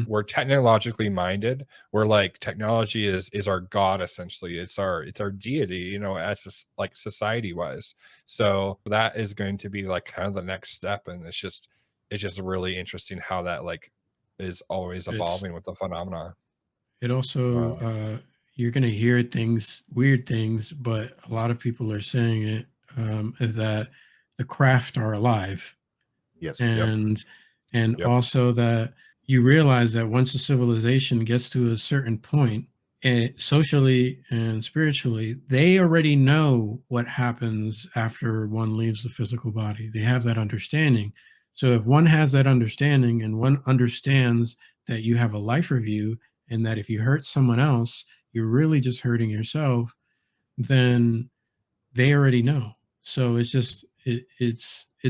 Speaker 1: We're technologically minded. We're like, technology is our god, essentially. It's our deity, as like society wise. So that is going to be like kind of the next step, and it's just really interesting how that like is always evolving with the phenomena.
Speaker 2: It also, you're going to hear weird things, but a lot of people are saying it, that the craft are alive.
Speaker 3: Yes.
Speaker 2: And
Speaker 1: Yep.
Speaker 2: also that you realize that once a civilization gets to a certain point, socially and spiritually, they already know what happens after one leaves the physical body. They have that understanding. So if one has that understanding and one understands that you have a life review, and that if you hurt someone else, you're really just hurting yourself, then they already know. So it's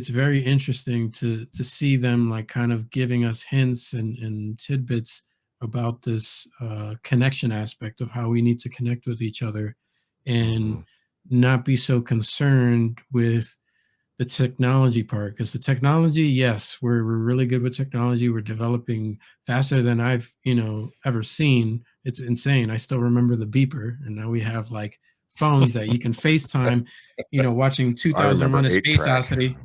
Speaker 2: very interesting to see them like kind of giving us hints and tidbits about this connection aspect of how we need to connect with each other, and not be so concerned with the technology part. Because the technology, yes, we're really good with technology. We're developing faster than I've ever seen. It's insane. I still remember the beeper, and now we have like phones that you can FaceTime, watching 2001: A Space Odyssey.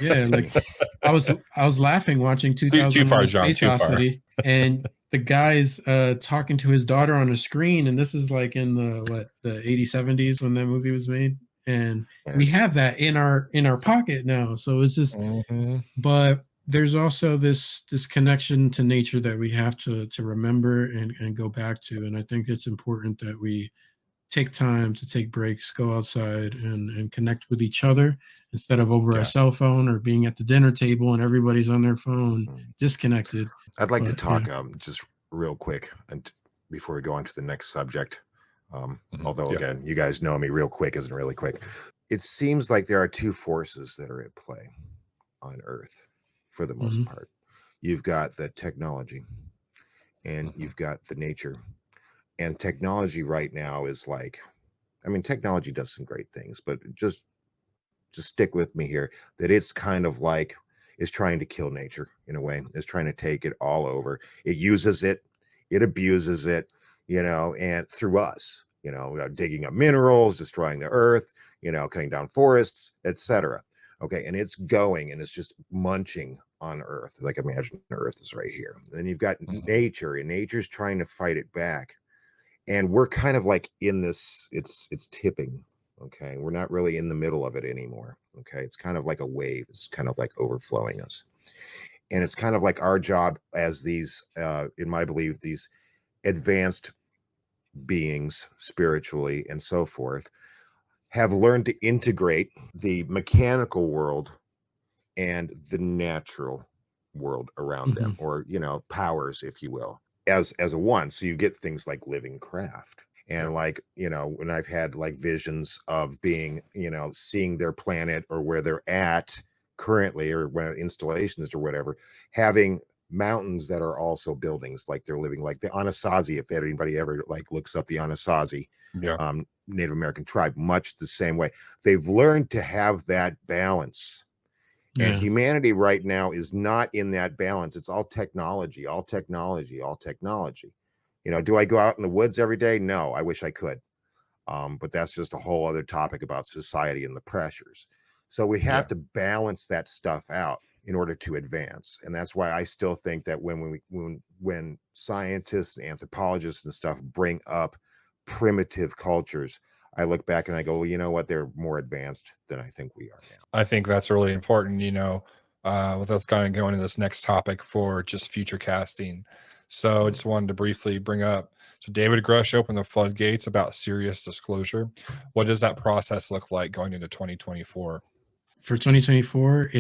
Speaker 2: Yeah, like I was laughing watching
Speaker 1: Too
Speaker 2: 2001:
Speaker 1: far,
Speaker 2: A
Speaker 1: John.
Speaker 2: Space
Speaker 1: Too far.
Speaker 2: Odyssey, and the guy's talking to his daughter on a screen, and this is like in the 80s, 70s when that movie was made, and we have that in our pocket now. So it's just, but there's also this connection to nature that we have to remember and go back to, and I think it's important that we take time to take breaks, go outside and connect with each other instead of over a cell phone or being at the dinner table and everybody's on their phone, disconnected.
Speaker 3: I'd like to talk just real quick and before we go on to the next subject. Although again, you guys know me, real quick isn't really quick. It seems like there are two forces that are at play on Earth for the most part. You've got the technology and you've got the nature. And technology right now is like, I mean, technology does some great things, but just stick with me here, that it's kind of like is trying to kill nature in a way. It's trying to take it all over. It uses it, it abuses it, and through us, digging up minerals, destroying the earth, cutting down forests, etc. Okay, and it's going and it's just munching on Earth. Like, imagine Earth is right here. And then you've got nature, and nature's trying to fight it back. And we're kind of like in this, it's tipping. Okay, we're not really in the middle of it anymore. Okay, it's kind of like a wave. It's kind of like overflowing us. And it's kind of like our job as these, in my belief, these advanced beings spiritually and so forth have learned to integrate the mechanical world and the natural world around them, or powers, if you will, as a one. So you get things like living craft, and like when I've had like visions of being seeing their planet or where they're at currently, or when installations or whatever, having mountains that are also buildings, like they're living, like the Anasazi, if anybody ever like looks up the Anasazi
Speaker 1: Yeah.
Speaker 3: Native American tribe, much the same way. They've learned to have that balance. And humanity right now is not in that balance. It's all technology, all technology, all technology. Do I go out in the woods every day? No, I wish I could. But that's just a whole other topic about society and the pressures. So we have to balance that stuff out in order to advance. And that's why I still think that when scientists and anthropologists and stuff bring up primitive cultures, I look back and I go, well, you know what? They're more advanced than I think we are now.
Speaker 1: I think that's really important, with us kind of going to this next topic for just future casting. So I just wanted to briefly bring up, so David Grush opened the floodgates about serious disclosure. What does that process look like going into 2024?
Speaker 2: For 2024,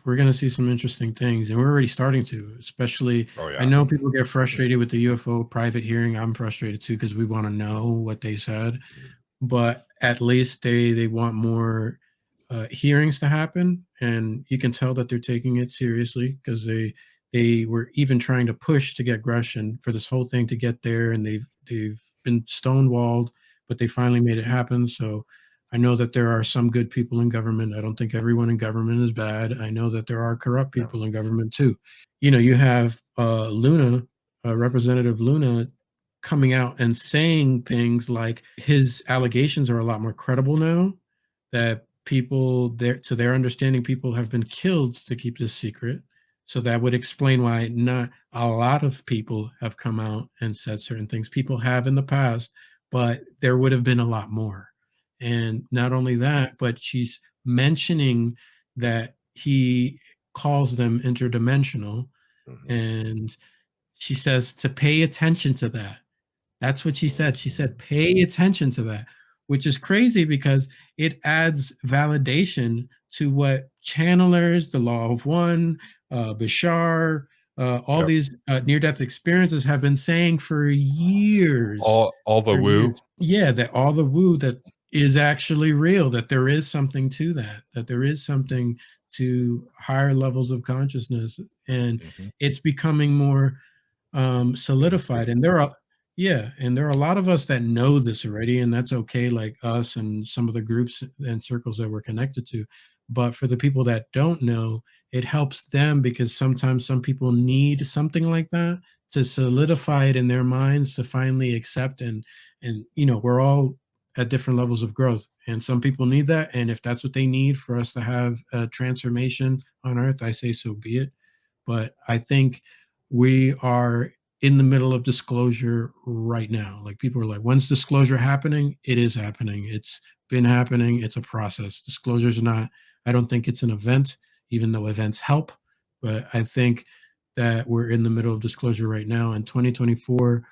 Speaker 2: we're going to see some interesting things, and we're already starting to, especially, I know people get frustrated with the UFO private hearing. I'm frustrated too, because we want to know what they said, but at least they want more hearings to happen, and you can tell that they're taking it seriously, because they were even trying to push to get Grushin for this whole thing to get there, and they've been stonewalled, but they finally made it happen. So I know that there are some good people in government. I don't think everyone in government is bad. I know that there are corrupt people in government too. You have Luna, Representative Luna, coming out and saying things like his allegations are a lot more credible now, that to their understanding, people have been killed to keep this secret. So that would explain why not a lot of people have come out and said certain things. People have in the past, but there would have been a lot more. And not only that, but she's mentioning that he calls them interdimensional. And she says to pay attention to that. That's what she said. She said, pay attention to that, which is crazy because it adds validation to what channelers, the Law of One, Bashar, all these near-death experiences have been saying for years.
Speaker 1: All the woo.
Speaker 2: Years. Yeah, that all the woo that is actually real, that there is something to that there is something to higher levels of consciousness. And it's becoming more solidified. And there are a lot of us that know this already, and that's okay, like us and some of the groups and circles that we're connected to. But for the people that don't know, it helps them, because sometimes some people need something like that to solidify it in their minds, to finally accept. And we're all at different levels of growth, and some people need that. And if that's what they need for us to have a transformation on earth, I say so be it. But I think we are in the middle of disclosure right now. Like, people are like, when's disclosure happening? It is happening. It's been happening. It's a process. Disclosure's not, I don't think it's an event, even though events help. But I think that we're in the middle of disclosure right now. In 2024,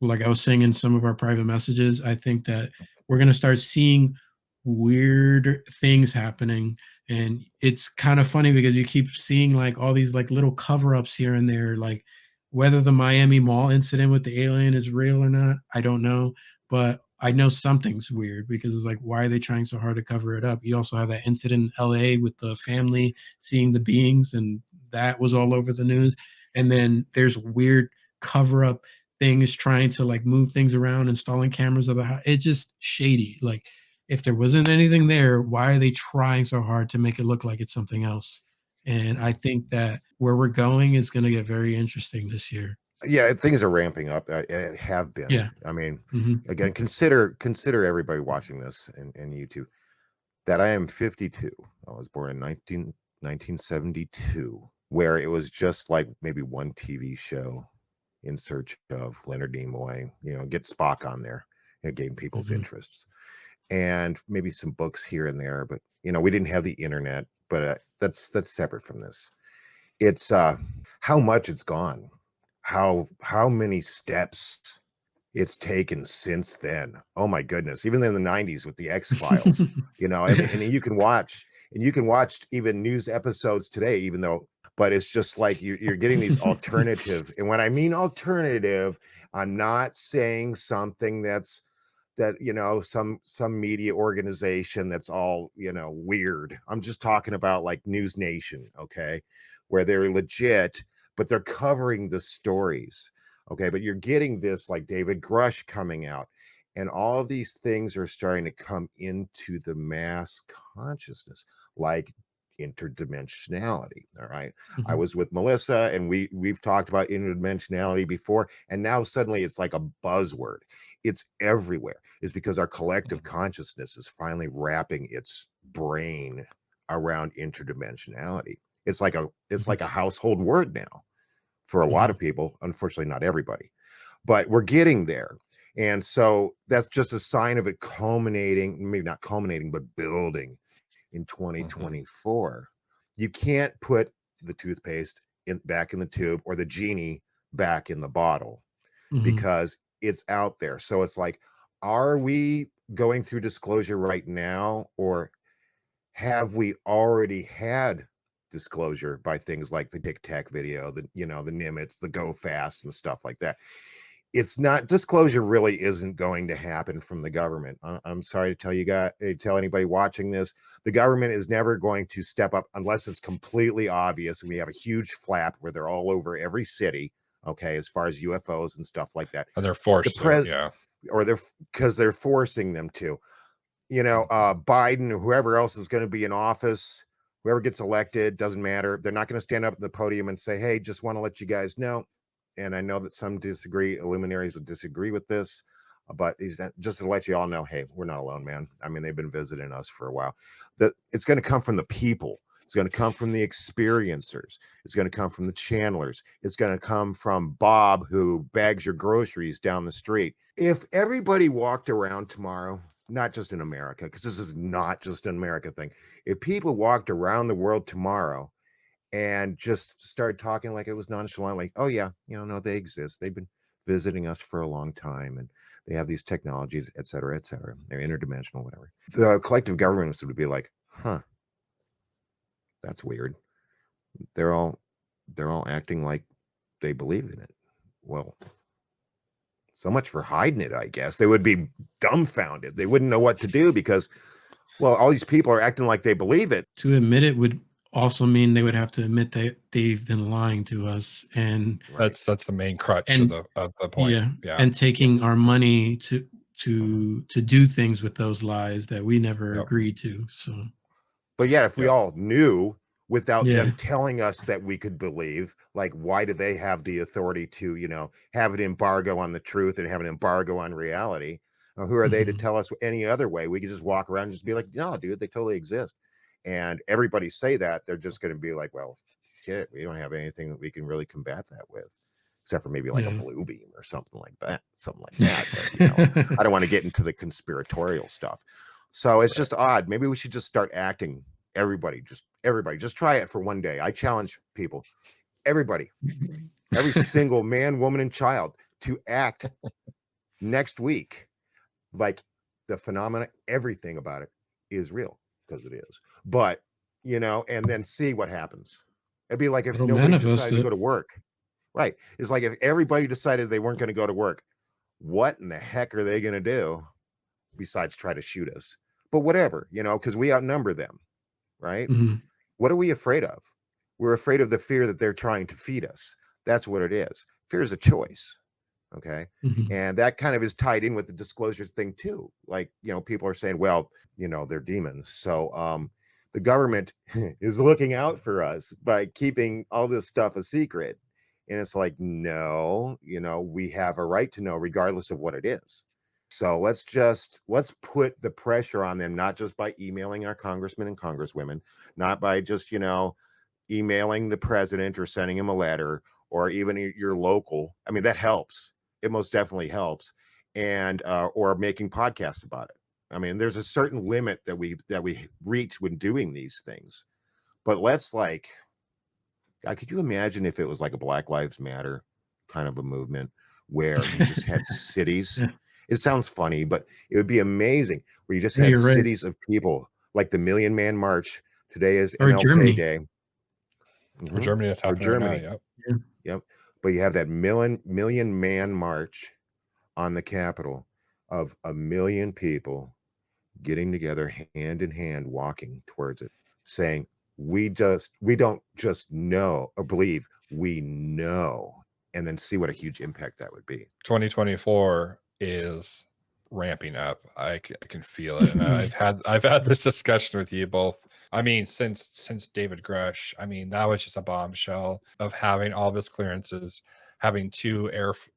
Speaker 2: like I was saying in some of our private messages, I think that we're going to start seeing weird things happening. And it's kind of funny because you keep seeing like all these like little cover-ups here and there, like whether the Miami Mall incident with the alien is real or not, I don't know. But I know something's weird, because it's like, why are they trying so hard to cover it up? You also have that incident in LA with the family seeing the beings, and that was all over the news. And then there's weird cover-up things trying to like move things around, installing cameras of the house. It's just shady. Like, if there wasn't anything there, why are they trying so hard to make it look like it's something else? And I think that where we're going is going to get very interesting this year.
Speaker 3: Yeah, things are ramping up. Have been.
Speaker 2: Yeah.
Speaker 3: I mean, again, consider everybody watching this and YouTube that I am 52. I was born in 1972, where it was just like maybe one TV show, In Search of Leonard Nimoy, get Spock on there. It gained people's interests, and maybe some books here and there. But we didn't have the internet. But that's separate from this. It's how much it's gone, how many steps it's taken since then. Oh my goodness. Even in the 90s with the X-Files, you know, and you can watch even news episodes today, even though, but it's just like you're getting these alternative. And when I mean alternative, I'm not saying something that, you know, some media organization that's all, you know, weird. I'm just talking about like News Nation, okay, where they're legit, but they're covering the stories. Okay, but you're getting this like David Grush coming out, and all of these things are starting to come into the mass consciousness, like interdimensionality. All right. I
Speaker 2: Mhm.
Speaker 3: was with Melissa and we've talked about interdimensionality before, and now suddenly it's like a buzzword. It's everywhere. It's because our collective consciousness is finally wrapping its brain around interdimensionality. It's like a household word now for a lot
Speaker 2: Mhm.
Speaker 3: of people, unfortunately not everybody, but we're getting there. And so that's just a sign of it culminating, maybe not culminating, but building in
Speaker 1: Mhm.
Speaker 3: 2024. You can't put the toothpaste back in the tube or the genie back in the bottle
Speaker 2: Mhm.
Speaker 3: because it's out there. So it's like, are we going through disclosure right now, or have we already had disclosure by things like the Tic Tac video, the, you know, the Nimitz, the Go Fast and stuff like that? It's not, disclosure really isn't going to happen from the government. I'm sorry to tell you guys, tell anybody watching this, the government is never going to step up unless it's completely obvious. And we have a huge flap where they're all over every city. Okay, as far as UFOs and stuff like that,
Speaker 1: And they're
Speaker 3: the
Speaker 1: forced to,
Speaker 3: pres
Speaker 1: yeah.
Speaker 3: or they're, because they're forcing them to, you know, Biden or whoever else is going to be in office, whoever gets elected, doesn't matter. They're not going to stand up at the podium and say, hey, just want to let you guys know. And I know that some luminaries would disagree with this, but he's just to let you all know, hey, we're not alone, man. I mean, they've been visiting us for a while. That it's going to come from the people. It's going to come from the experiencers. It's going to come from the channelers. It's going to come from Bob, who bags your groceries down the street. If everybody walked around tomorrow, not just in America, because this is not just an America thing. If people walked around the world tomorrow and just started talking like it was nonchalant, like, oh yeah, you know, no, they exist. They've been visiting us for a long time and they have these technologies, et cetera, et cetera. They're interdimensional, whatever. The collective governments would be like, huh, that's weird. They're all acting like they believe in it. Well, so much for hiding it, I guess. They would be dumbfounded. They wouldn't know what to do because, well, all these people are acting like they believe it.
Speaker 2: To admit it would also mean they would have to admit that they've been lying to us, and
Speaker 3: Right.
Speaker 1: That's the main crutch
Speaker 2: and
Speaker 1: of the point.
Speaker 2: yeah,
Speaker 1: Yeah.
Speaker 2: and taking
Speaker 3: Yes.
Speaker 2: our money to do things with those lies that we never
Speaker 1: Yep.
Speaker 2: agreed to. So
Speaker 3: But yeah, if we
Speaker 1: Yep.
Speaker 3: all knew without
Speaker 2: yeah.
Speaker 3: them telling us that we could believe, like, why do they have the authority to, you know, have an embargo on the truth and have an embargo on reality? Who are they to
Speaker 2: Mhm.
Speaker 3: tell us any other way? We could just walk around and just be like, no, dude, they totally exist. And everybody say that, they're just going to be like, well, shit, we don't have anything that we can really combat that with, except for maybe like a
Speaker 2: Yeah.
Speaker 3: blue beam or something like that. But, you know, I don't want to get into the conspiratorial stuff. So it's
Speaker 1: Right.
Speaker 3: just odd. Maybe we should just start acting. Everybody, just try it for one day. I challenge people, everybody, every single man, woman, and child to act next week like the phenomena, everything about it is real, because it is. But, you know, and then see what happens. It'd be like if
Speaker 2: It'll
Speaker 3: nobody
Speaker 2: manifest
Speaker 3: decided to
Speaker 2: it.
Speaker 3: go to work. Right. It's like if everybody decided they weren't going to go to work, what in the heck are they going to do besides try to shoot us? But whatever, you know, because we outnumber them. Right.
Speaker 2: Mhm.
Speaker 3: What are we afraid of? We're afraid of the fear that they're trying to feed us. That's what it is. Fear is a choice. Okay.
Speaker 2: Mhm.
Speaker 3: And that kind of is tied in with the disclosure thing too. Like, you know, people are saying, well, you know, they're demons. So the government is looking out for us by keeping all this stuff a secret. And it's like, no, you know, we have a right to know regardless of what it is. So let's put the pressure on them, not just by emailing our congressmen and congresswomen, not by just, you know, emailing the president or sending him a letter, or even your local. I mean, that helps. It most definitely helps. And or making podcasts about it. I mean, there's a certain limit that we reach when doing these things. But let's, like, God, could you imagine if it was like a Black Lives Matter kind of a movement where you just had cities. It sounds funny, but it would be amazing where you just
Speaker 2: Yeah,
Speaker 3: had
Speaker 2: you're right.
Speaker 3: cities of people, like the Million Man March. Today is
Speaker 2: Or
Speaker 3: MLK
Speaker 2: Germany.
Speaker 3: Day.
Speaker 1: For Germany, that's
Speaker 3: Or
Speaker 1: happening right now.
Speaker 3: Germany.
Speaker 1: Yep.
Speaker 2: Yeah.
Speaker 3: Yep. But you have that million man march on the Capitol of 1 million people getting together hand in hand, walking towards it, saying, we don't just know or believe, we know. And then see what a huge impact that would be.
Speaker 1: 2024 is ramping up. I can feel it, and I've had this discussion with you both. I mean, since David Grush, I mean, that was just a bombshell of having all of his clearances, having 2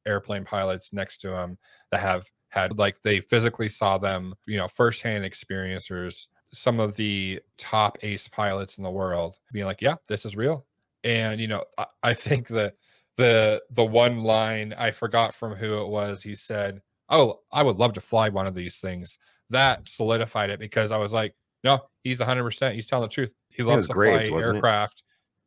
Speaker 1: airplane pilots next to him that have had, like, they physically saw them, you know, firsthand experiencers, some of the top ace pilots in the world being like, yeah, this is real. And you know, I think that the one line, I forgot from who it was, he said, oh, I would love to fly one of these things. That solidified it, because I was like, no, he's 100%, he's telling the truth. He
Speaker 3: It
Speaker 1: loves
Speaker 3: was
Speaker 1: to
Speaker 3: Graves,
Speaker 1: fly
Speaker 3: wasn't it?
Speaker 1: aircraft.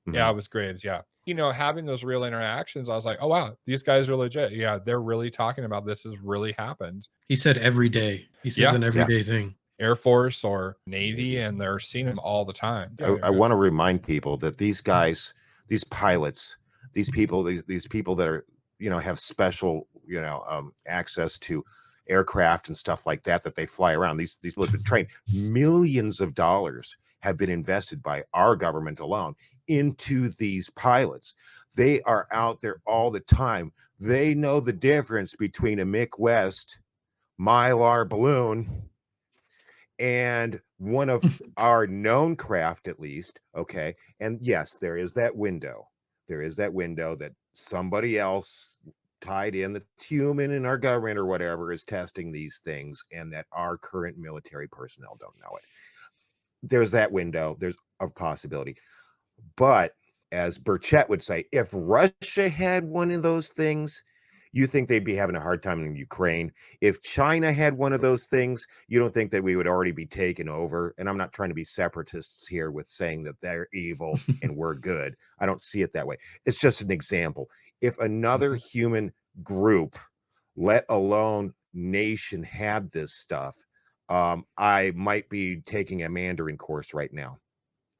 Speaker 1: Yeah,
Speaker 3: Mhm.
Speaker 1: it was Graves. Yeah. You know, having those real interactions, I was like, oh, wow, these guys are legit. Yeah, they're really talking about this has really happened.
Speaker 2: He said every day. He says
Speaker 1: Yeah.
Speaker 2: an
Speaker 3: Yeah.
Speaker 2: everyday thing.
Speaker 1: Air Force or Navy, and they're seeing them all the time.
Speaker 3: I want to remind people that these guys, these pilots, these people that are, you know, have special, you know, access to aircraft and stuff like that, that they fly around. These people have been trained. Millions of dollars have been invested by our government alone into these pilots. They are out there all the time. They know the difference between a Mick West Mylar balloon and one of our known craft, at least. Okay. And yes, there is that window. There is that window that somebody else tied in, that's human in our government or whatever, is testing these things, and that our current military personnel don't know it. There's that window. There's a possibility. But as Burchett would say, if Russia had one of those things, you think they'd be having a hard time in Ukraine. If China had one of those things, you don't think that we would already be taken over. And I'm not trying to be separatists here with saying that they're evil and we're good. I don't see it that way. It's just an example. If another human group, let alone nation, had this stuff, I might be taking a Mandarin course right now.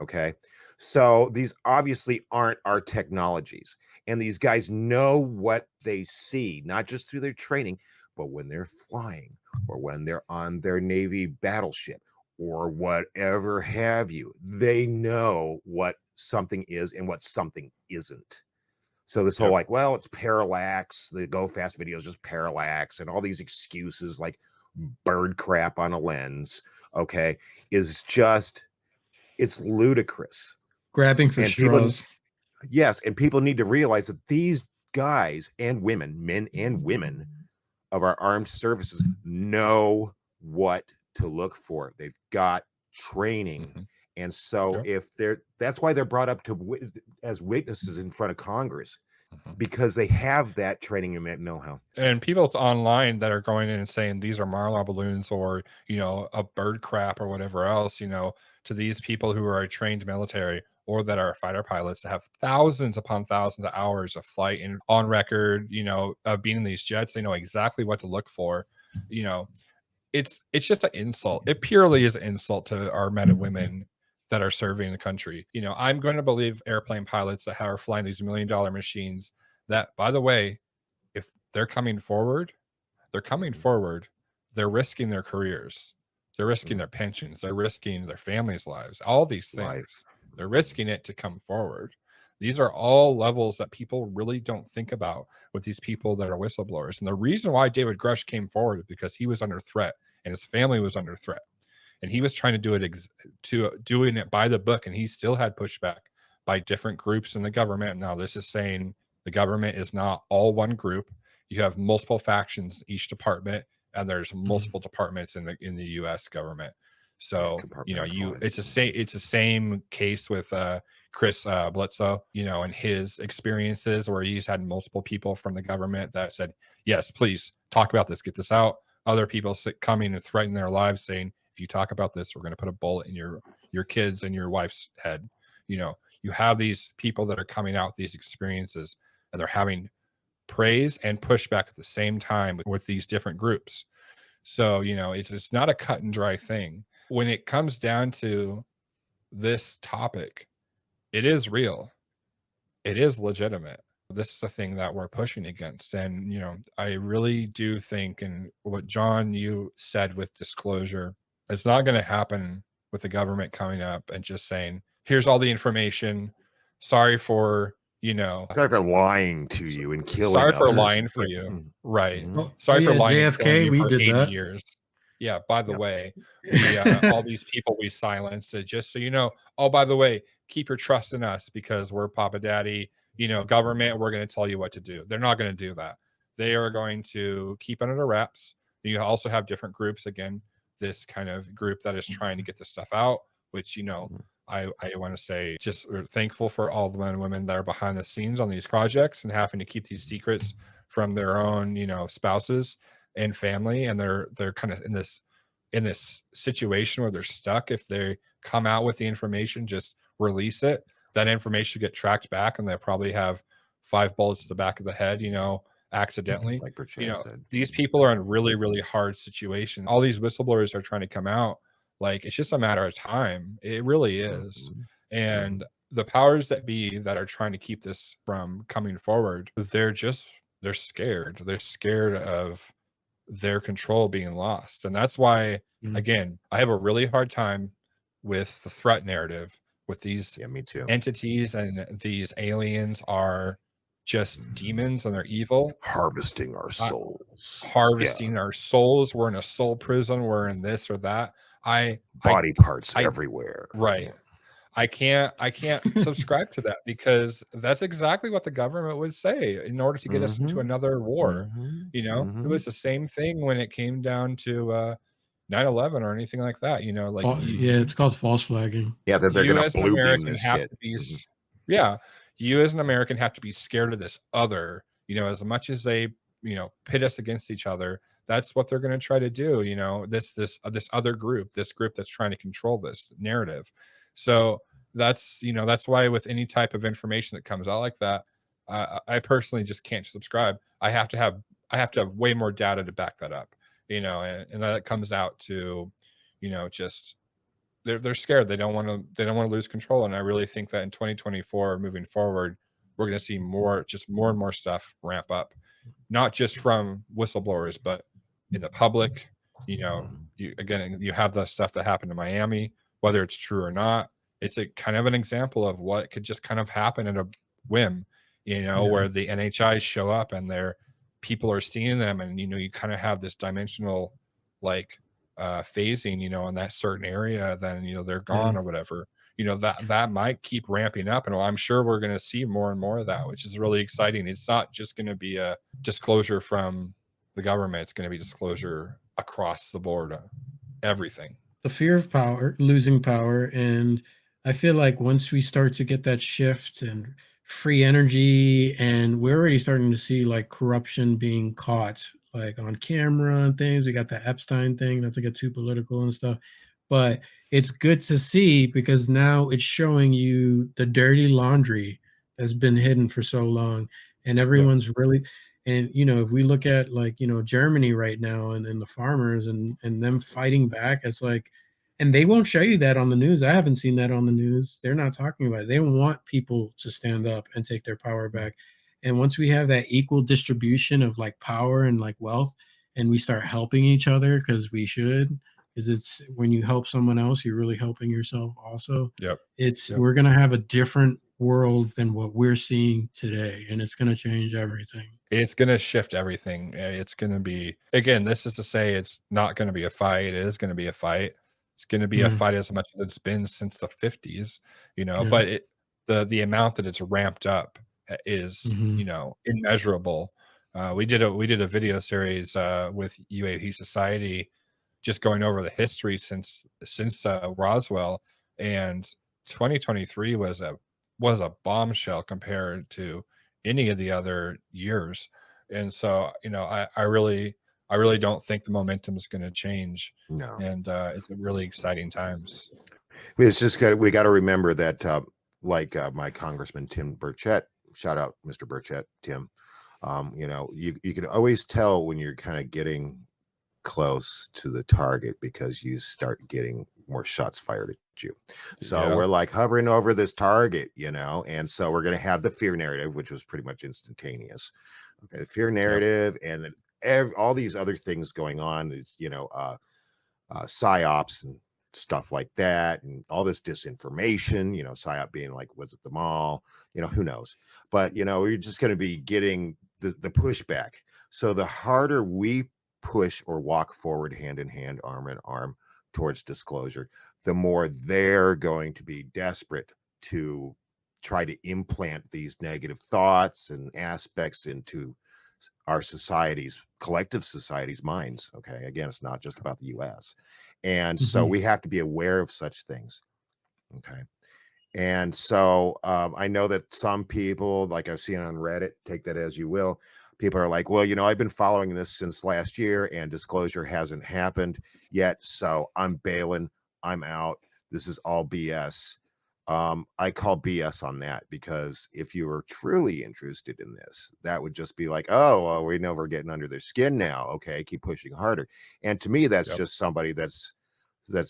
Speaker 3: Okay. So these obviously aren't our technologies. And these guys know what they see, not just through their training, but when they're flying or when they're on their Navy battleship or whatever have you. They know what something is and what something isn't. So this whole, like, well, it's parallax, the Go Fast videos, just parallax, and all these excuses like bird crap on a lens, okay, is just, it's ludicrous.
Speaker 2: Grabbing for
Speaker 3: And people,
Speaker 2: straws.
Speaker 3: yes, and people need to realize that these guys and women, men and women of our armed services, know what to look for. They've got training. And so if they're, that's why they're brought up to as witnesses in front of Congress, because they have that training and that know-how.
Speaker 1: And people online that are going in and saying these are Marlin balloons, or, you know, a bird crap or whatever else, you know, to these people who are a trained military or that are fighter pilots that have thousands upon thousands of hours of flight and on record, you know, of being in these jets, they know exactly what to look for. You know, it's just an insult. It purely is an insult to our men and women that are serving the country. You know, I'm going to believe airplane pilots that are flying these $1 million machines that, by the way, if they're coming forward, they're risking their careers. They're risking their pensions. They're risking their families' lives. All these things. They're risking it to come forward. These are all levels that people really don't think about with these people that are whistleblowers. And the reason why David Grush came forward is because he was under threat and his family was under threat. And he was trying to do it doing it by the book, and he still had pushback by different groups in the government. Now, this is saying the government is not all one group. You have multiple factions in each department, and there's multiple departments in the U.S. government. So, you know, it's the same case with Chris Bledsoe, you know, and his experiences where he's had multiple people from the government that said, yes, please talk about this, get this out. Other people coming and threatening their lives, saying, if you talk about this, we're going to put a bullet in your kids and your wife's head. You know, you have these people that are coming out with these experiences, and they're having praise and pushback at the same time with these different groups. So, it's not a cut and dry thing. When it comes down to this topic, it is real. It is legitimate. This is a thing that we're pushing against. And, I really do think, and what John, you said with disclosure, it's not going to happen with the government coming up and just saying, here's all the information. Sorry for,
Speaker 3: Sorry for lying to you and killing
Speaker 1: sorry for
Speaker 3: others.
Speaker 1: lying for you. Right. Sorry
Speaker 2: Oh,
Speaker 1: for
Speaker 2: yeah,
Speaker 1: lying and killing
Speaker 2: JFK,
Speaker 1: you
Speaker 2: we
Speaker 1: for
Speaker 2: did
Speaker 1: 80
Speaker 2: that.
Speaker 1: years. Yeah, by the
Speaker 3: Yep.
Speaker 1: way, all these people we silenced, just so you know, oh, by the way, keep your trust in us because we're Papa Daddy, government, we're going to tell you what to do. They're not going to do that. They are going to keep it under wraps. You also have different groups, again, this kind of group that is trying to get this stuff out, which, I want to say just we're thankful for all the men and women that are behind the scenes on these projects and having to keep these secrets from their own, spouses and family. And they're kind of in this situation where they're stuck. If they come out with the information, just release it. That information get tracked back, and they'll probably have 5 bullets to the back of the head, accidentally.
Speaker 3: Like Berchet said.
Speaker 1: These people are in really, really hard situations. All these whistleblowers are trying to come out. Like, it's just a matter of time. It really is. And the powers that be that are trying to keep this from coming forward, they're scared. They're scared of their control being lost. And that's why, again, I have a really hard time with the threat narrative with these
Speaker 3: me too.
Speaker 1: entities, and these aliens are just demons and they're evil.
Speaker 3: Harvesting our souls.
Speaker 1: Our souls. We're in a soul prison. We're in this or that.
Speaker 3: Body parts everywhere.
Speaker 1: Right. Yeah. I can't subscribe to that, because that's exactly what the government would say in order to get us into another war. It was the same thing when it came down to 9/11 or anything like that.
Speaker 2: It's called false flagging.
Speaker 3: Yeah, that they're
Speaker 1: you
Speaker 3: going
Speaker 1: as
Speaker 3: to
Speaker 1: an
Speaker 3: blue beam
Speaker 1: American
Speaker 3: this
Speaker 1: have
Speaker 3: shit.
Speaker 1: to be you as an American have to be scared of this other, as much as they, pit us against each other. That's what they're going to try to do. This other group, this group that's trying to control this narrative. So that's why with any type of information that comes out like that, I personally just can't subscribe. I have to have way more data to back that up, and that comes out to, just they're scared. They don't want to lose control. And I really think that in 2024, moving forward, we're going to see more and more stuff ramp up, not just from whistleblowers, but in the public. You have the stuff that happened in Miami, whether it's true or not. It's a kind of an example of what could just kind of happen at a whim, where the NHIs show up and people are seeing them, and you kind of have this dimensional phasing, in that certain area, then they're gone or whatever. That might keep ramping up, and I'm sure we're going to see more and more of that, which is really exciting. It's not just going to be a disclosure from the government; it's going to be disclosure across the board, everything.
Speaker 2: The fear of power, losing power, and I feel like once we start to get that shift and free energy, and we're already starting to see corruption being caught on camera and things. We got the Epstein thing, not to get too political and stuff, but it's good to see, because now it's showing you the dirty laundry that's been hidden for so long, and everyone's really. And if we look at Germany right now, and the farmers and them fighting back, it's and they won't show you that on the news. I haven't seen that on the news. They're not talking about it. They want people to stand up and take their power back. And once we have that equal distribution of power and wealth, and we start helping each other, because we should, because it's when you help someone else, you're really helping yourself also. We're going to have a different world than what we're seeing today, and it's going to change everything.
Speaker 1: It's going to shift everything. It's going to be, again, this is to say it's not going to be a fight. It is going to be a fight. It's going to be a fight as much as it's been since the 50s, but the amount that it's ramped up is, immeasurable. We did a video series with UAP Society, just going over the history since Roswell, and 2023 was a bombshell compared to any of the other years. And so, I really don't think the momentum is going to change.
Speaker 3: No.
Speaker 1: And it's really exciting times.
Speaker 3: It's just we got to remember that my Congressman Tim Burchett, shout out Mr. Burchett, Tim, You know, you can always tell when you're kind of getting close to the target because you start getting more shots fired at you. So
Speaker 1: Yeah.
Speaker 3: we're like hovering over this target, you know, and so we're going to have the fear narrative, which was pretty much instantaneous. Okay, the fear narrative, and then all these other things going on. Is, you know, psyops and stuff like that, and all this disinformation. You know, psyop being like, was it the mall? You know, who knows? But you know, you're just going to be getting the pushback. So the harder we push or walk forward hand in hand, arm in arm towards disclosure, the more they're going to be desperate to try to implant these negative thoughts and aspects into our society's collective society's minds. Okay, again, it's not just about the US. And so
Speaker 2: Mhm.
Speaker 3: we have to be aware of such things. Okay. And so I know that some people, like I've seen on Reddit, take that as you will, people are like, well, you know, I've been following this since last year and disclosure hasn't happened yet, so I'm bailing, I'm out, this is all BS. I call BS on that, because if you were truly interested in this, that would just be like, oh, well, we know we're getting under their skin now, okay, keep pushing harder. And to me, that's
Speaker 1: Yep.
Speaker 3: just somebody that's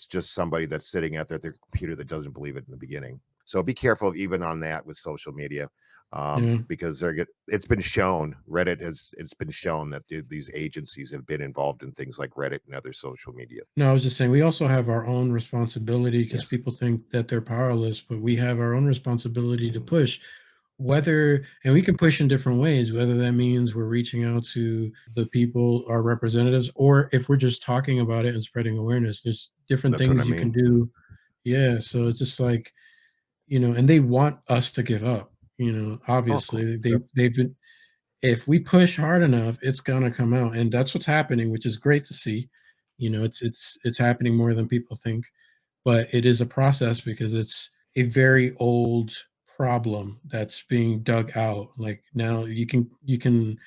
Speaker 3: just somebody that's sitting out there at their computer that doesn't believe it in the beginning. So be careful even on that with social media,
Speaker 2: Yeah.
Speaker 3: because it's been shown, it's been shown that these agencies have been involved in things like Reddit and other social media.
Speaker 2: No, I was just saying we also have our own responsibility, because
Speaker 3: Yes.
Speaker 2: people think that they're powerless, but we have our own responsibility to push. Whether, and we can push in different ways, whether that means we're reaching out to the people, our representatives, or if we're just talking about it and spreading awareness. There's different
Speaker 3: That's what I
Speaker 2: things you can
Speaker 3: mean.
Speaker 2: do. Yeah. So it's just like, and they want us to give up.
Speaker 3: Oh, of course.
Speaker 2: Obviously
Speaker 1: Yep.
Speaker 2: they've been, if we push hard enough, it's gonna come out, and that's what's happening, which is great to see. It's happening more than people think, but it is a process because it's a very old problem that's being dug out. Like now, you can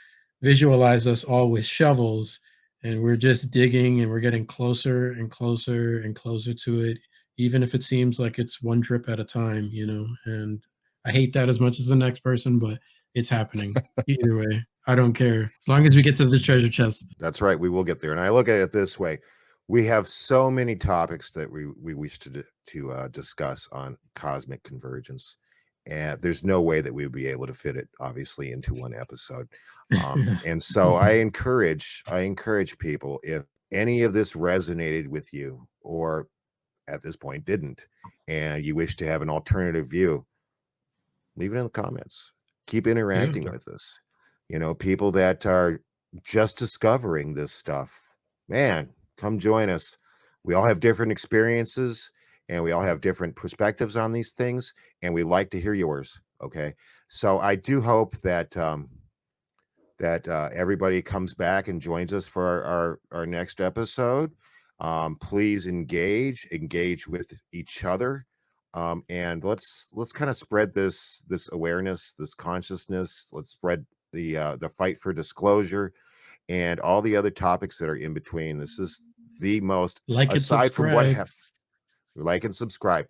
Speaker 2: visualize us all with shovels, and we're just digging, and we're getting closer and closer and closer to it, even if it seems like it's one drip at a time. And I hate that as much as the next person, but it's happening. Either way, I don't care. As long as we get to the treasure chest.
Speaker 3: That's right. We will get there. And I look at it this way: we have so many topics that we wish to discuss on cosmic convergence, and there's no way that we would be able to fit it, obviously, into one episode. And so I encourage people, if any of this resonated with you, or at this point didn't, and you wish to have an alternative view, leave it in the comments. Keep
Speaker 2: Yeah.
Speaker 3: interacting with us. You know, people that are just discovering this stuff, man, come join us. We all have different experiences, and we all have different perspectives on these things, and we like to hear yours. Okay. So I do hope that everybody comes back and joins us for our next episode. Please engage with each other, and let's kind of spread this awareness, this consciousness. Let's spread the fight for disclosure and all the other topics that are in between. This is the most,
Speaker 2: Like it,
Speaker 3: aside from what
Speaker 2: subscribe.
Speaker 3: happened, like and subscribe,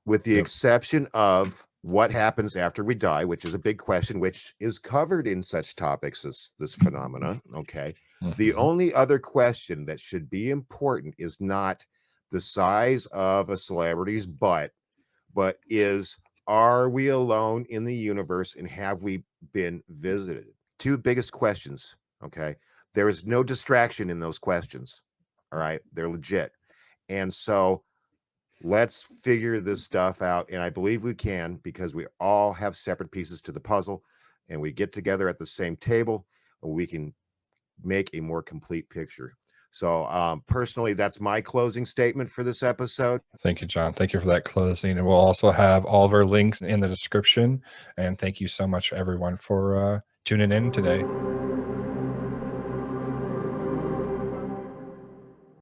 Speaker 3: with the
Speaker 1: Yep.
Speaker 3: exception of what happens after we die, which is a big question, which is covered in such topics as this phenomena. Okay. The
Speaker 1: Mhm.
Speaker 3: only other question that should be important is not the size of a celebrity's butt, but is, are we alone in the universe and have we been visited? Two biggest questions. Okay. There is no distraction in those questions. All right. They're legit. And so let's figure this stuff out. And I believe we can, because we all have separate pieces to the puzzle, and we get together at the same table, we can make a more complete picture. So personally, that's my closing statement for this episode.
Speaker 1: Thank you, John. Thank you for that closing. And we'll also have all of our links in the description. And thank you so much, everyone, for tuning in today.